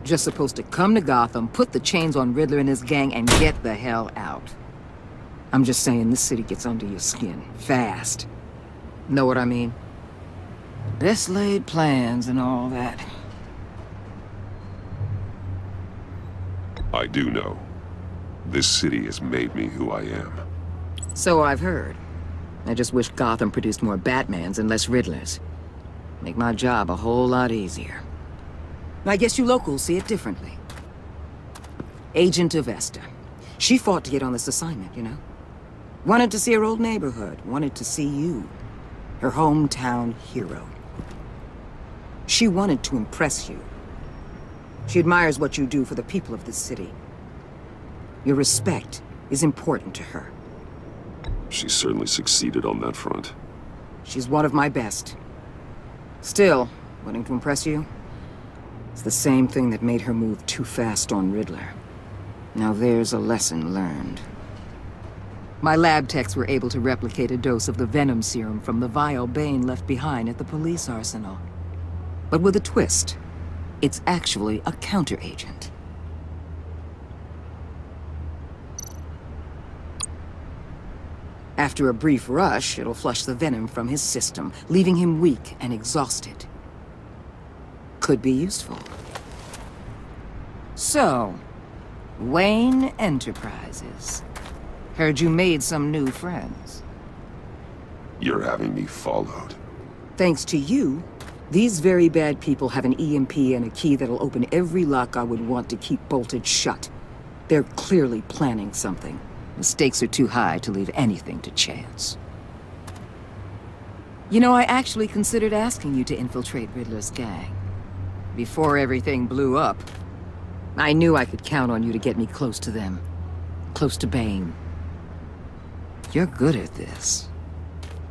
Just supposed to come to Gotham, put the chains on Riddler and his gang, and get the hell out. I'm just saying, this city gets under your skin. Fast. Know what I mean? Best laid plans and all that. I do know. This city has made me who I am. So I've heard. I just wish Gotham produced more Batmans and less Riddlers. Make my job a whole lot easier. I guess you locals see it differently. Agent Avesta. She fought to get on this assignment, you know? Wanted to see her old neighborhood. Wanted to see you. Her hometown hero. She wanted to impress you. She admires what you do for the people of this city. Your respect is important to her. She certainly succeeded on that front. She's one of my best. Still, wanting to impress you? It's the same thing that made her move too fast on Riddler. Now there's a lesson learned. My lab techs were able to replicate a dose of the venom serum from the vial Bane left behind at the police arsenal. But with a twist. It's actually a counteragent. After a brief rush, it'll flush the venom from his system, leaving him weak and exhausted. Could be useful. So, Wayne Enterprises. Heard you made some new friends. You're having me followed. Thanks to you, these very bad people have an EMP and a key that'll open every lock I would want to keep bolted shut. They're clearly planning something. The stakes are too high to leave anything to chance. You know, I actually considered asking you to infiltrate Riddler's gang. Before everything blew up, I knew I could count on you to get me close to them. Close to Bane. You're good at this.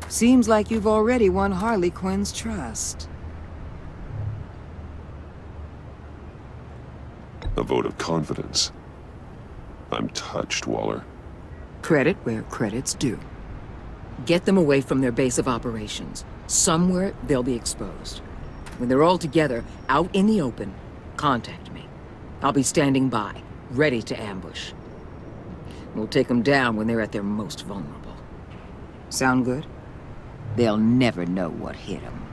Seems like you've already won Harley Quinn's trust. A vote of confidence. I'm touched, Waller. Credit where credit's due. Get them away from their base of operations. Somewhere they'll be exposed. When they're all together, out in the open, contact me. I'll be standing by, ready to ambush. We'll take them down when they're at their most vulnerable. Sound good? They'll never know what hit them.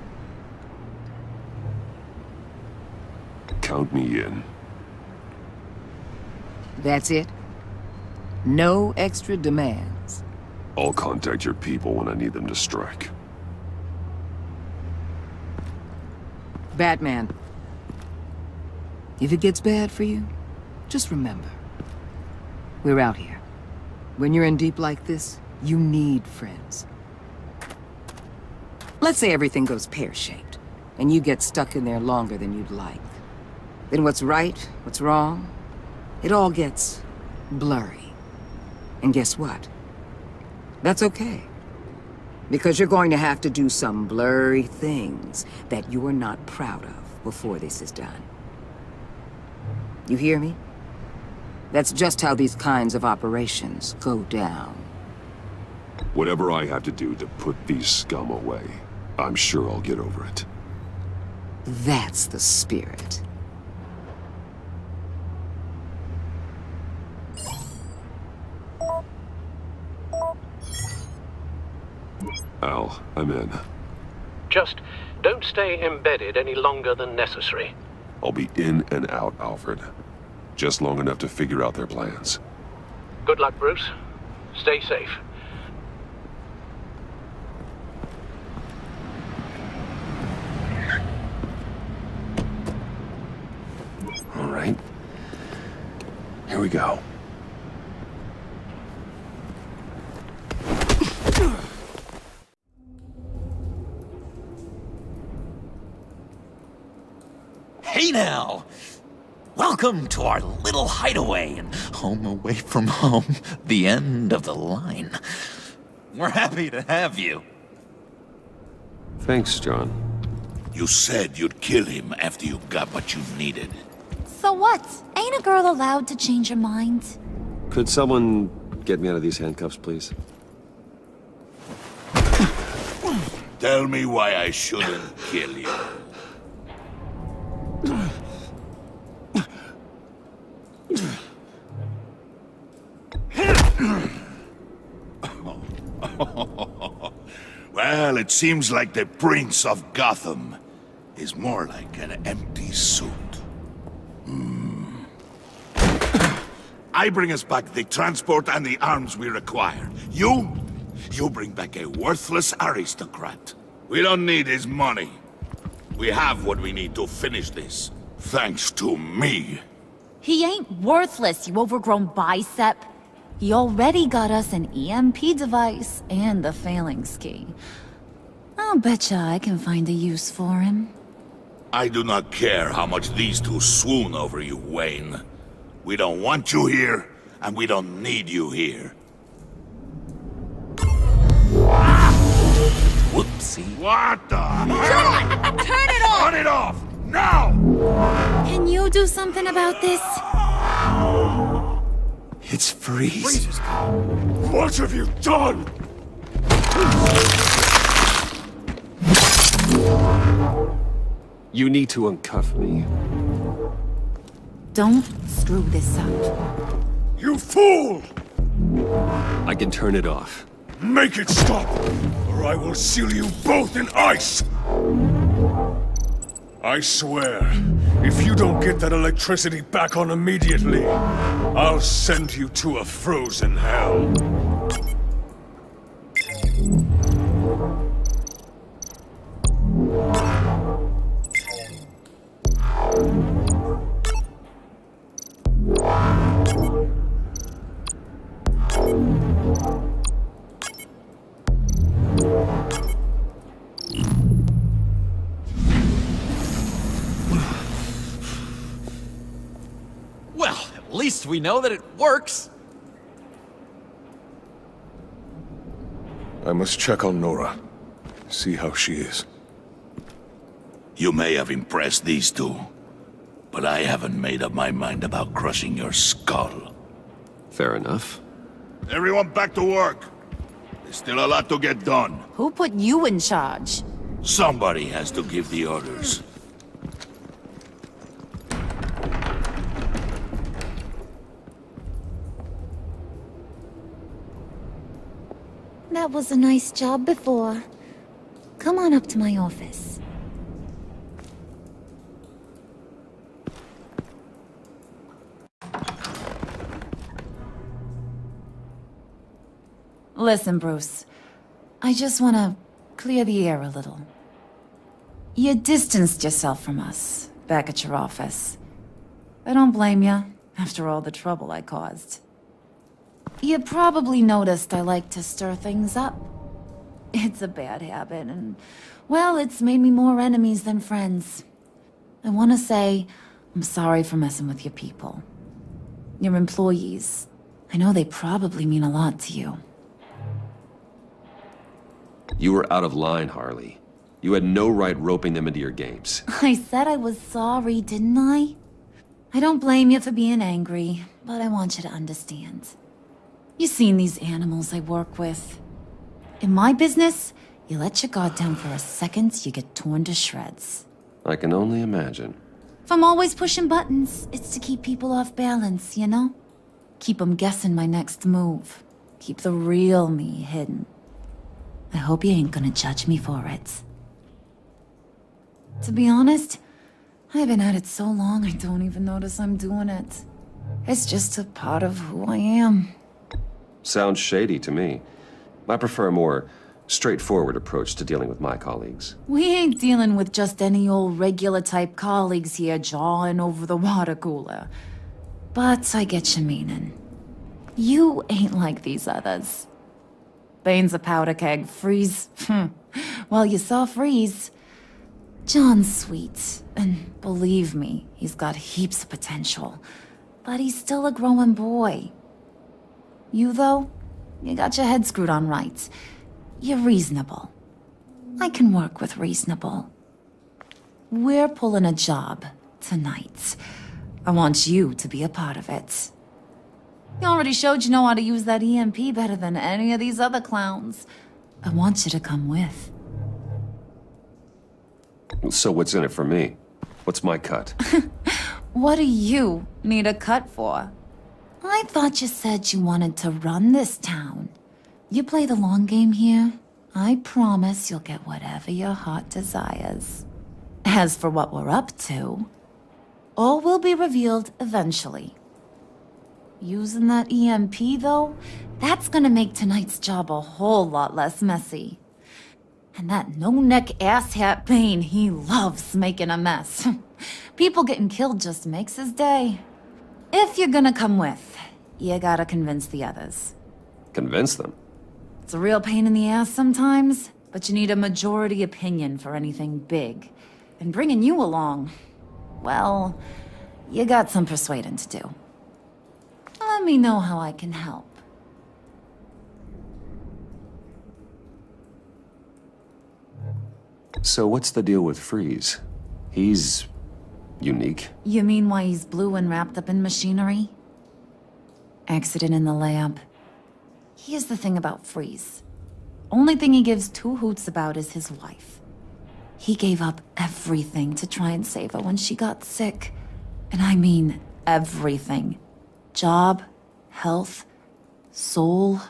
Count me in. That's it? No extra demands? I'll contact your people when I need them to strike. Batman. If it gets bad for you, just remember. We're out here. When you're in deep like this, you need friends. Let's say everything goes pear-shaped, and you get stuck in there longer than you'd like. Then what's right, what's wrong, it all gets blurry. And guess what? That's okay. Because you're going to have to do some blurry things that you're not proud of before this is done. You hear me? That's just how these kinds of operations go down. Whatever I have to do to put these scum away, I'm sure I'll get over it. That's the spirit. Al, I'm in. Just don't stay embedded any longer than necessary. I'll be in and out, Alfred. Just long enough to figure out their plans. Good luck, Bruce. Stay safe. All right. Here we go. Hey now! Welcome to our little hideaway and home away from home, the end of the line. We're happy to have you. Thanks, John. You said you'd kill him after you got what you needed. So what? Ain't a girl allowed to change her mind? Could someone get me out of these handcuffs, please? Tell me why I shouldn't kill you. Well, it seems like the Prince of Gotham is more like an empty suit. I bring us back the transport and the arms we require. You bring back a worthless aristocrat. We don't need his money. We have what we need to finish this, thanks to me. He ain't worthless, you overgrown bicep. He already got us an EMP device and the Phalanx key. I'll betcha I can find a use for him. I do not care how much these two swoon over you, Wayne. We don't want you here, and we don't need you here. Whoopsie. What the hell? John! Turn it off! Turn it off! Now! Can you do something about this? It's freeze. What have you done? You need to uncuff me. Don't screw this up. You fool! I can turn it off. Make it stop, or I will seal you both in ice! I swear, if you don't get that electricity back on immediately, I'll send you to a frozen hell. Well, at least we know that it works. I must check on Nora. See how she is. You may have impressed these two, but I haven't made up my mind about crushing your skull. Fair enough. Everyone back to work. There's still a lot to get done. Who put you in charge? Somebody has to give the orders. That was a nice job before. Come on up to my office. Listen, Bruce. I just want to clear the air a little. You distanced yourself from us, back at your office. I don't blame you, after all the trouble I caused. You probably noticed I like to stir things up. It's a bad habit, and, well, it's made me more enemies than friends. I want to say I'm sorry for messing with your people. Your employees. I know they probably mean a lot to you. You were out of line, Harley. You had no right roping them into your games. I said I was sorry, didn't I? I don't blame you for being angry, but I want you to understand. You've seen these animals I work with. In my business, you let your guard down for a second, you get torn to shreds. I can only imagine. If I'm always pushing buttons, it's to keep people off balance, you know? Keep them guessing my next move. Keep the real me hidden. I hope you ain't gonna judge me for it. To be honest, I've been at it so long I don't even notice I'm doing it. It's just a part of who I am. Sounds shady to me. I prefer a more straightforward approach to dealing with my colleagues. We ain't dealing with just any old regular type colleagues here jawing over the water cooler. But I get your meaning. You ain't like these others. Bane's a powder keg. Freeze. Well, you saw Freeze. John's sweet, and believe me, he's got heaps of potential. But he's still a growing boy. You, though, you got your head screwed on right. You're reasonable. I can work with reasonable. We're pulling a job tonight. I want you to be a part of it. You already showed you know how to use that EMP better than any of these other clowns. I want you to come with. So what's in it for me? What's my cut? What do you need a cut for? I thought you said you wanted to run this town. You play the long game here, I promise you'll get whatever your heart desires. As for what we're up to, all will be revealed eventually. Using that EMP, though, that's gonna make tonight's job a whole lot less messy. And that no-neck asshat Bane, he loves making a mess. People getting killed just makes his day. If you're gonna come with, you gotta convince the others. Convince them? It's a real pain in the ass sometimes, but you need a majority opinion for anything big. And bringing you along, well, you got some persuading to do. Let me know how I can help. So what's the deal with Freeze? He's unique. You mean why he's blue and wrapped up in machinery? Accident in the lab. Here's the thing about Freeze. Only thing he gives two hoots about is his wife. He gave up everything to try and save her when she got sick. And I mean everything. Job, health, soul,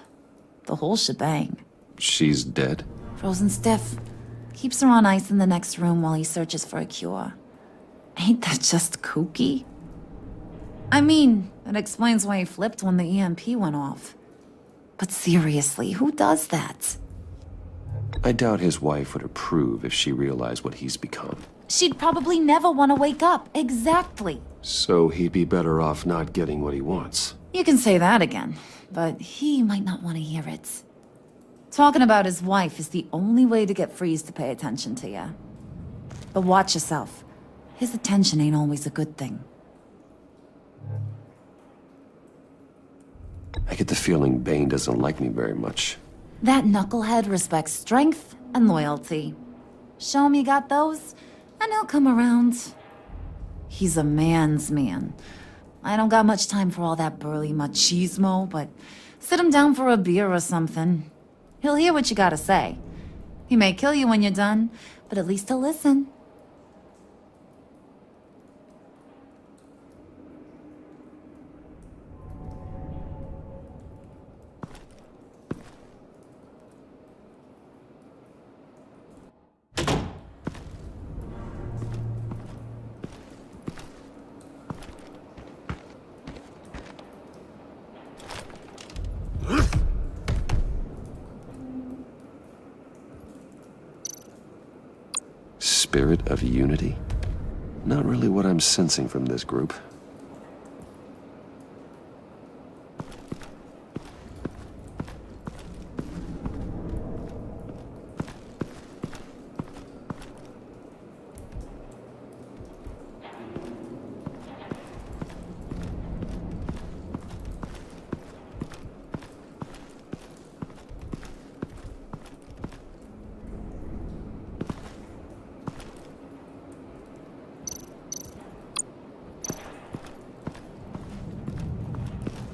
the whole shebang. She's dead? Frozen stiff. Keeps her on ice in the next room while he searches for a cure. Ain't that just kooky? I mean, that explains why he flipped when the EMP went off. But seriously, who does that? I doubt his wife would approve if she realized what he's become. She'd probably never want to wake up. Exactly. So he'd be better off not getting what he wants. You can say that again, but he might not want to hear it. Talking about his wife is the only way to get Freeze to pay attention to you. But watch yourself. His attention ain't always a good thing. I get the feeling Bane doesn't like me very much. That knucklehead respects strength and loyalty. Show him you got those, and he'll come around. He's a man's man. I don't got much time for all that burly machismo, but sit him down for a beer or something. He'll hear what you gotta say. He may kill you when you're done, but at least he'll listen. Spirit of unity? Not really what I'm sensing from this group.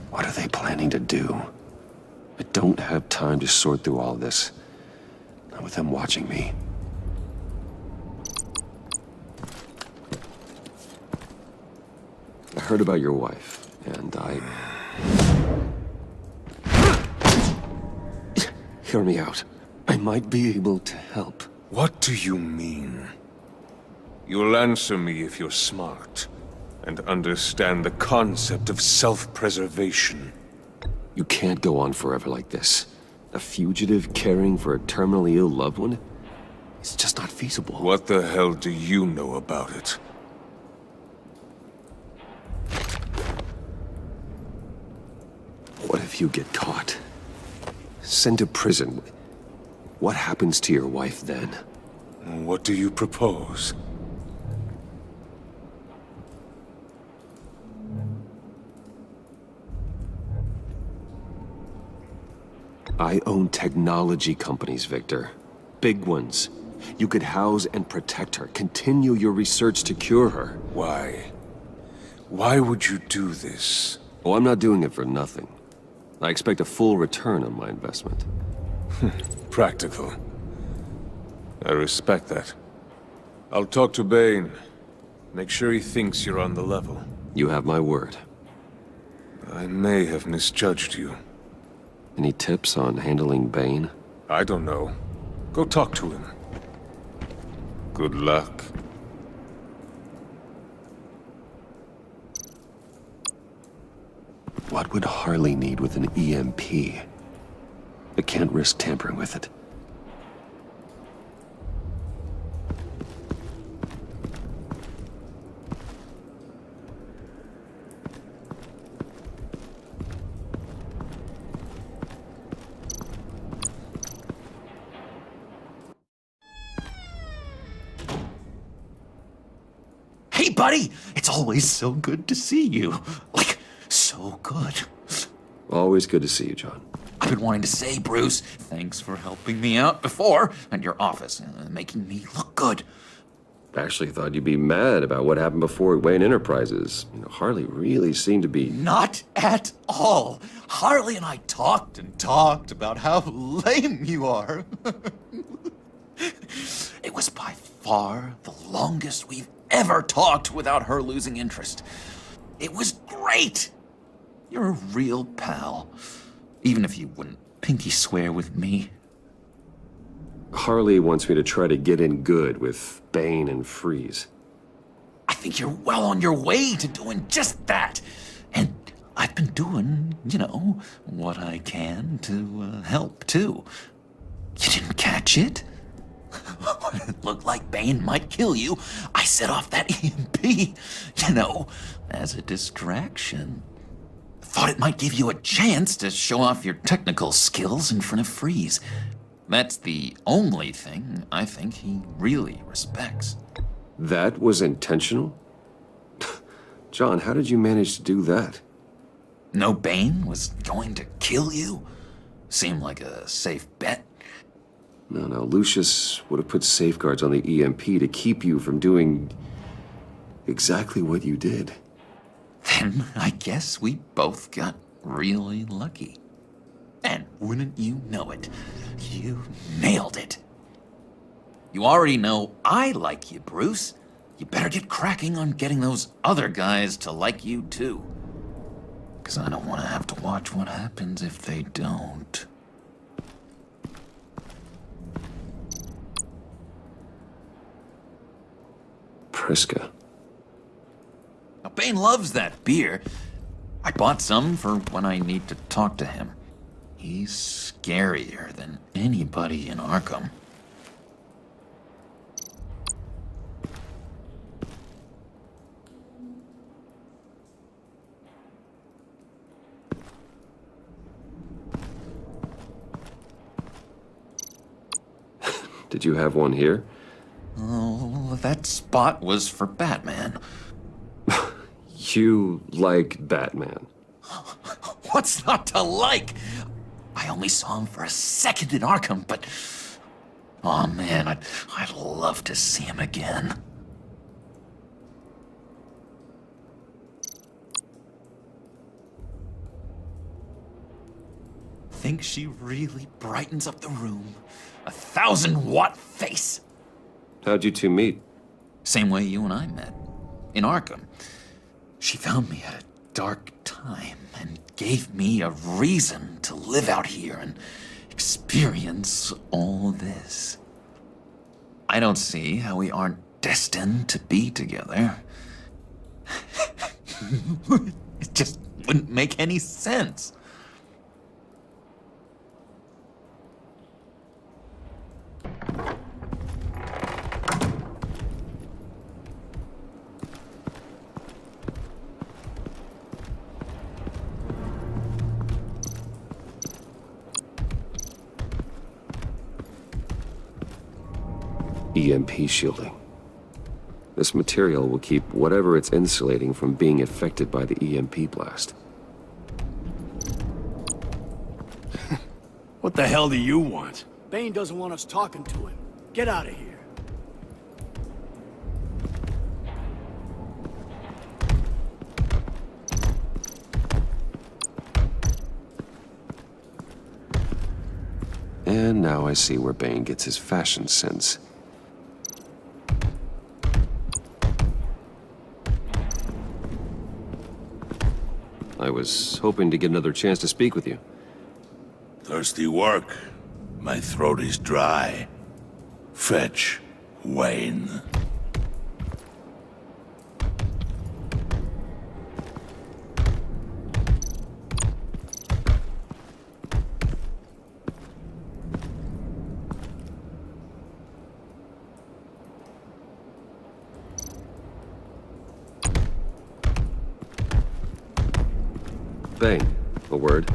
What are they planning to do? I don't have time to sort through all this. Not with them watching me. I heard about your wife, and Hear me out. I might be able to help. What do you mean? You'll answer me if you're smart and understand the concept of self-preservation. You can't go on forever like this. A fugitive caring for a terminally ill loved one? It's just not feasible. What the hell do you know about it? What if you get caught? Sent to prison? What happens to your wife then? What do you propose? I own technology companies, Victor. Big ones. You could house and protect her, continue your research to cure her. Why? Why would you do this? Oh, I'm not doing it for nothing. I expect a full return on my investment. Practical. I respect that. I'll talk to Bane. Make sure he thinks you're on the level. You have my word. I may have misjudged you. Any tips on handling Bane? I don't know. Go talk to him. Good luck. What would Harley need with an EMP? I can't risk tampering with it. Hey, buddy! It's always so good to see you. Like, so good. Always good to see you, John. I've been wanting to say, Bruce, thanks for helping me out before at your office, making me look good. Actually thought you'd be mad about what happened before Wayne Enterprises. You know, Harley really seemed to be... Not at all. Harley and I talked and talked about how lame you are. It was by far the longest we've ever talked without her losing interest. It was great! You're a real pal, even if you wouldn't pinky swear with me. Harley wants me to try to get in good with Bane and Freeze. I think you're well on your way to doing just that. And I've been doing, what I can to help, too. You didn't catch it? It looked like Bane might kill you. I set off that EMP, as a distraction. Thought it might give you a chance to show off your technical skills in front of Freeze. That's the only thing I think he really respects. That was intentional? John, how did you manage to do that? No Bane was going to kill you? Seemed like a safe bet. No, Lucius would have put safeguards on the EMP to keep you from doing exactly what you did. Then I guess we both got really lucky. And wouldn't you know it, you nailed it. You already know I like you, Bruce. You better get cracking on getting those other guys to like you, too. 'Cause I don't want to have to watch what happens if they don't. Priska. Now, Bane loves that beer. I bought some for when I need to talk to him. He's scarier than anybody in Arkham. Did you have one here? Oh, that spot was for Batman. You like Batman? What's not to like? I only saw him for a second in Arkham, but... oh man, I'd love to see him again. Think she really brightens up the room? 1,000-watt face! How'd you two meet? Same way you and I met. In Arkham. She found me at a dark time and gave me a reason to live out here and experience all this. I don't see how we aren't destined to be together. It just wouldn't make any sense. EMP shielding. This material will keep whatever it's insulating from being affected by the EMP blast. What the hell do you want? Bane doesn't want us talking to him. Get out of here. And now I see where Bane gets his fashion sense. I was hoping to get another chance to speak with you. Thirsty work. My throat is dry. Fetch Wayne. Bane, a word.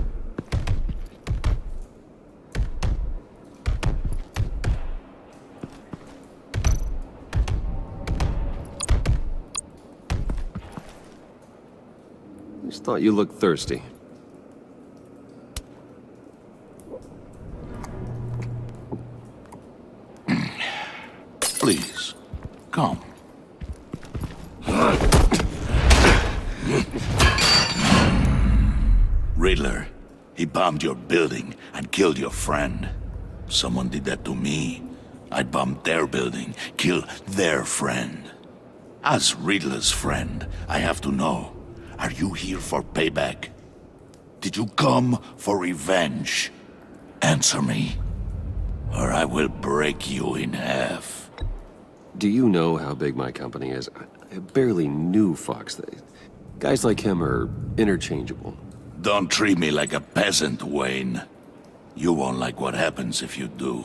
Just thought you looked thirsty. Please, come. Riddler, he bombed your building and killed your friend. Someone did that to me. I'd bomb their building, kill their friend. As Riddler's friend, I have to know, are you here for payback? Did you come for revenge? Answer me, or I will break you in half. Do you know how big my company is? I barely knew Fox. Guys like him are interchangeable. Don't treat me like a peasant, Wayne. You won't like what happens if you do.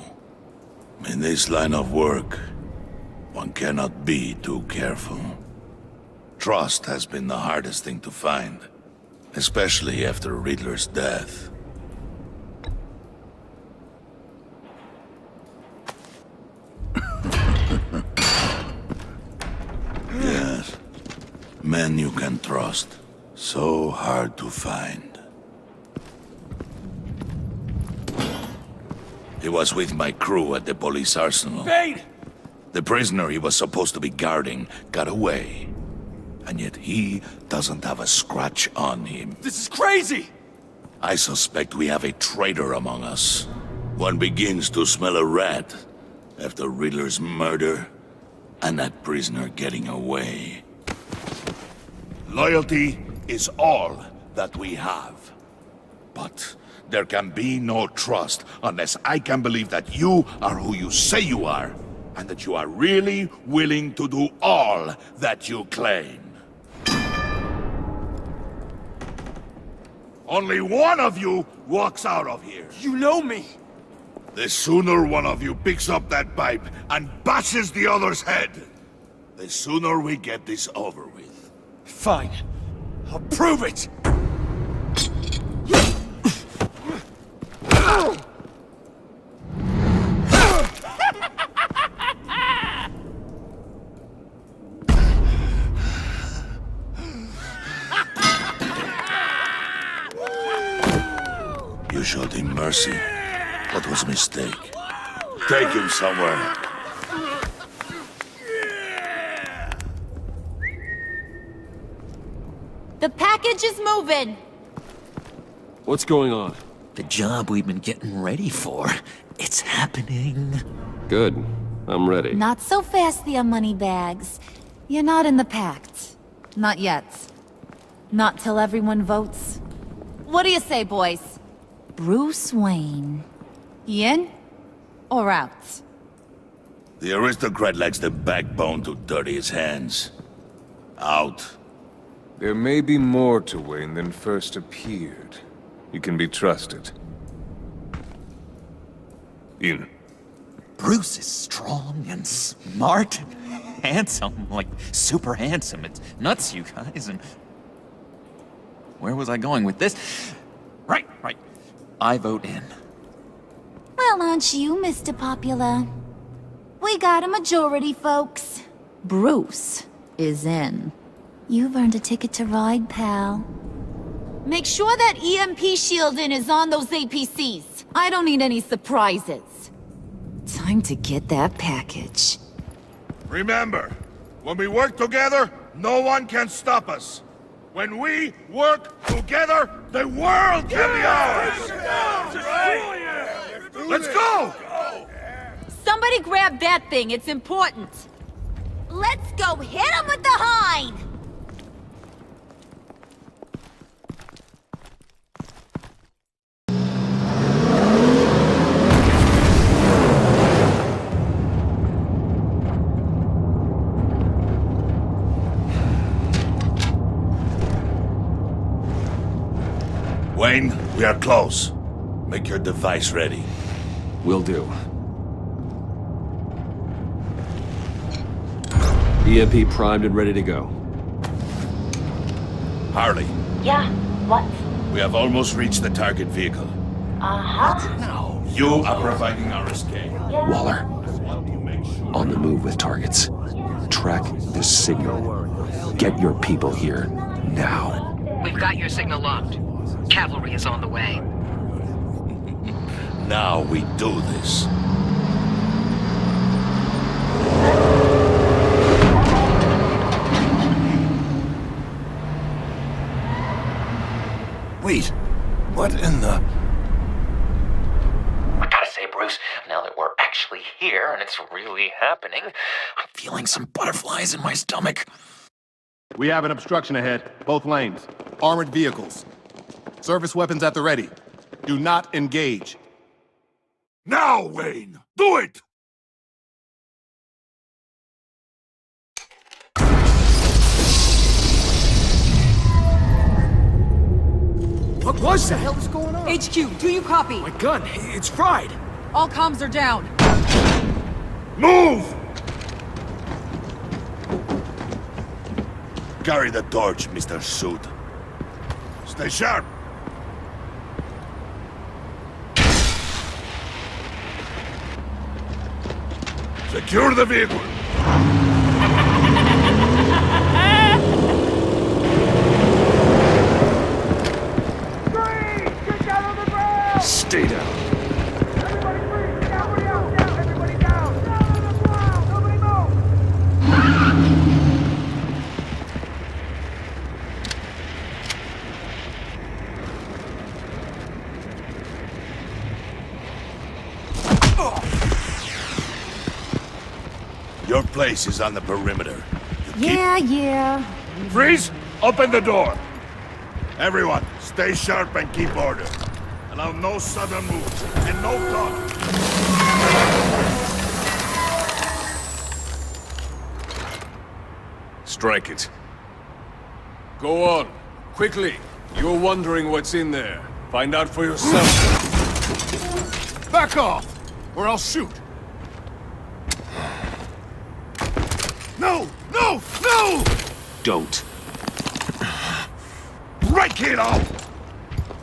In this line of work, one cannot be too careful. Trust has been the hardest thing to find, especially after Riddler's death. Yes, men you can trust. So hard to find. He was with my crew at the police arsenal. Bane! The prisoner he was supposed to be guarding got away. And yet he doesn't have a scratch on him. This is crazy! I suspect we have a traitor among us. One begins to smell a rat after Riddler's murder and that prisoner getting away. Loyalty is all that we have. But there can be no trust unless I can believe that you are who you say you are, and that you are really willing to do all that you claim. Only one of you walks out of here. You know me! The sooner one of you picks up that pipe and bashes the other's head, the sooner we get this over with. Fine. I'll prove it! You showed him mercy. That was a mistake. Take him somewhere. The package is moving! What's going on? The job we've been getting ready for. It's happening. Good. I'm ready. Not so fast, the moneybags. You're not in the Pact. Not yet. Not till everyone votes. What do you say, boys? Bruce Wayne. In or out? The aristocrat lacks the backbone to dirty his hands. Out. There may be more to Wayne than first appeared. You can be trusted. In. Bruce is strong and smart and handsome, like super handsome. It's nuts, you guys, and... Where was I going with this? Right. I vote in. Well, aren't you, Mr. Popular? We got a majority, folks. Bruce is in. You've earned a ticket to ride, pal. Make sure that EMP shielding is on those APCs. I don't need any surprises. Time to get that package. Remember, when we work together, no one can stop us. When we work together, the world can be ours! Let's go! Somebody grab that thing, it's important. Let's go hit him with the hind! Wayne, we are close. Make your device ready. Will do. EMP primed and ready to go. Harley. Yeah, what? We have almost reached the target vehicle. Uh-huh. You are providing our escape. Waller. On the move with targets. Track this signal. Get your people here, now. We've got your signal locked. Cavalry is on the way. Now we do this. Wait, what in the... I gotta say, Bruce, now that we're actually here, here, and it's really happening. I'm feeling some butterflies in my stomach. We have an obstruction ahead, both lanes. Armored vehicles. Service weapons at the ready. Do not engage. Now, Wayne! Do it! What was that? What the hell is going on? HQ, do you copy? My gun, it's fried. All comms are down. Move! Carry the torch, Mr. Suit. Stay sharp. Secure the vehicle. Stay down. Your place is on the perimeter. Yeah. Freeze! Open the door! Everyone, stay sharp and keep order. Allow no sudden moves and no talk. Strike it. Go on. Quickly. You're wondering what's in there. Find out for yourself. Back off, or I'll shoot. No! No! No! Don't. Break it off!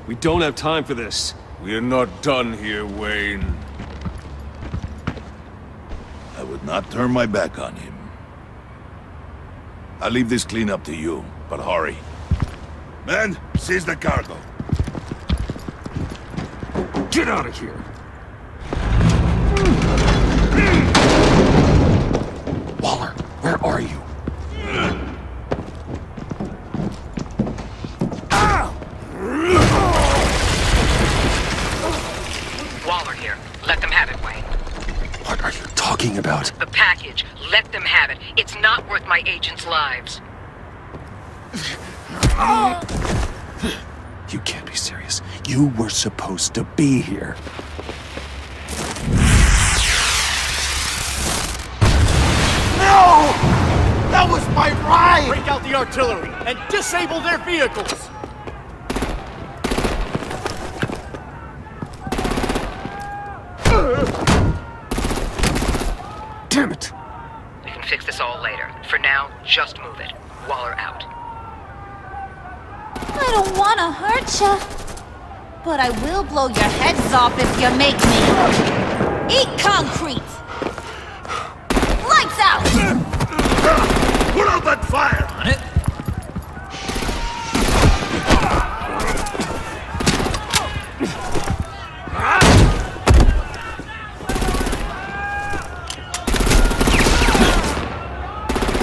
We don't have time for this. We're not done here, Wayne. I would not turn my back on him. I'll leave this clean up to you, but hurry. Men, seize the cargo. Get out of here! Waller, where are you? Waller here. Let them have it, Wayne. What are you talking about? The package. Let them have it. It's not worth my agents' lives. You can't be serious. You were supposed to be here. No! That was my ride! Break out the artillery and disable their vehicles! Damn it! We can fix this all later. For now, just move it. Waller out. I don't want to hurt you, but I will blow your heads off if you make me. Eat concrete! Lights out! Put out that fire! On it.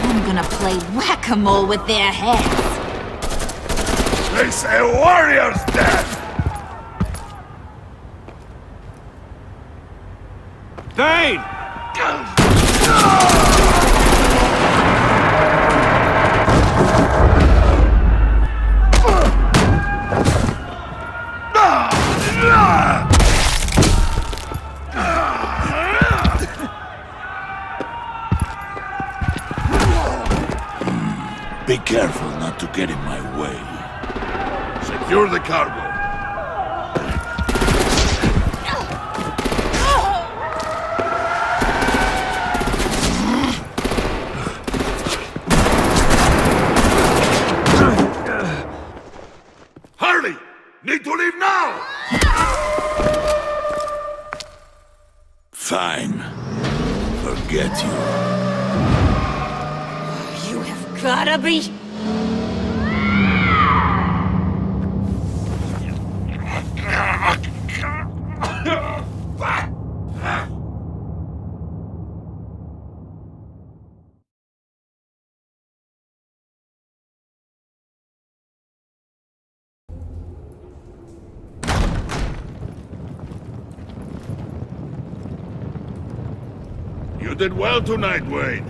I'm gonna play whack-a-mole with their heads. They say warrior's death! Thane! Be careful not to get in my way. Secure the cargo. Hurry! Need to leave now! Fine. Forget you. You have gotta be... You did well tonight, Wade.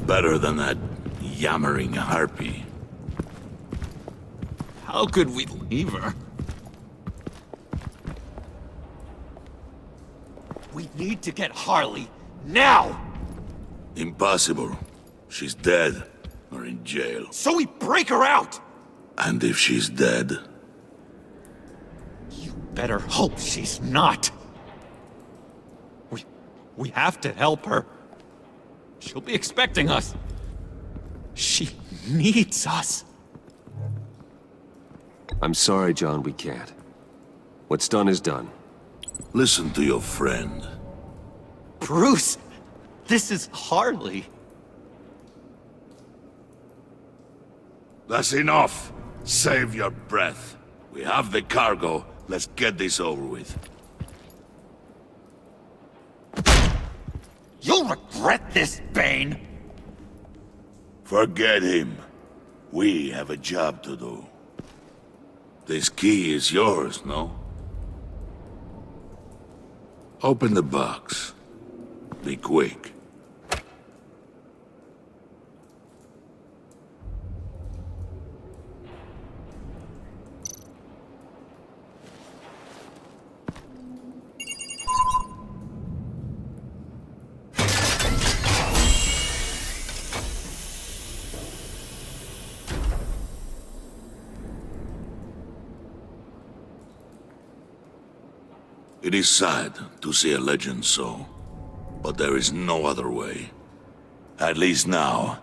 Better than that yammering harpy. How could we leave her? We need to get Harley, now! Impossible. She's dead, or in jail. So we break her out! And if she's dead? Better hope she's not. We have to help her. She'll be expecting us. She needs us. I'm sorry, John, we can't. What's done is done. Listen to your friend. Bruce, this is Harley. That's enough. Save your breath. We have the cargo. Let's get this over with. You'll regret this, Bane! Forget him. We have a job to do. This key is yours, no? Open the box. Be quick. It is sad to see a legend so, but there is no other way. At least now,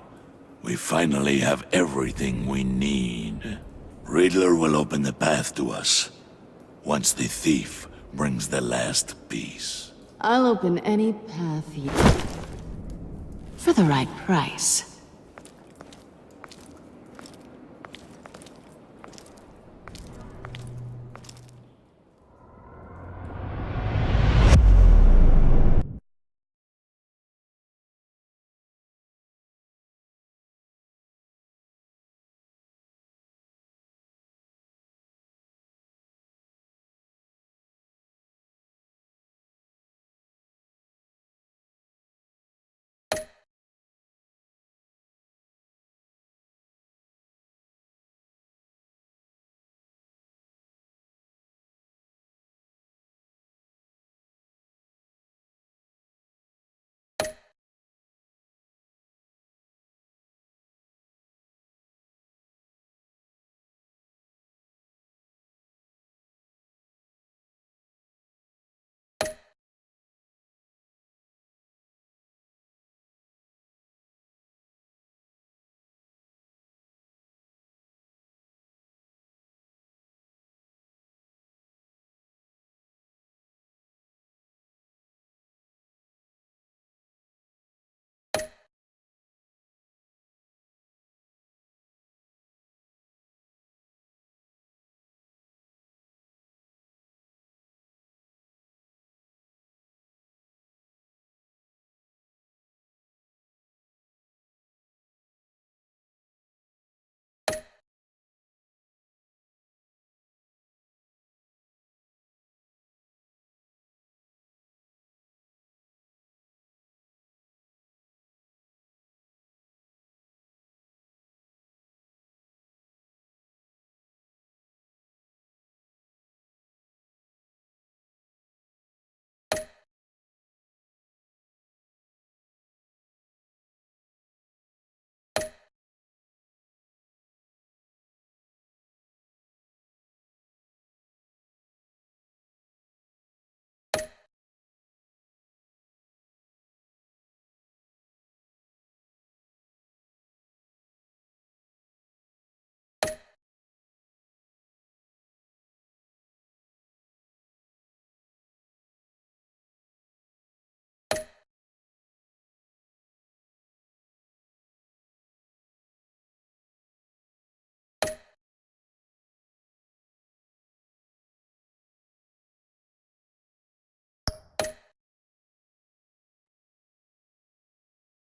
we finally have everything we need. Riddler will open the path to us, once the thief brings the last piece. I'll open any path you... for the right price.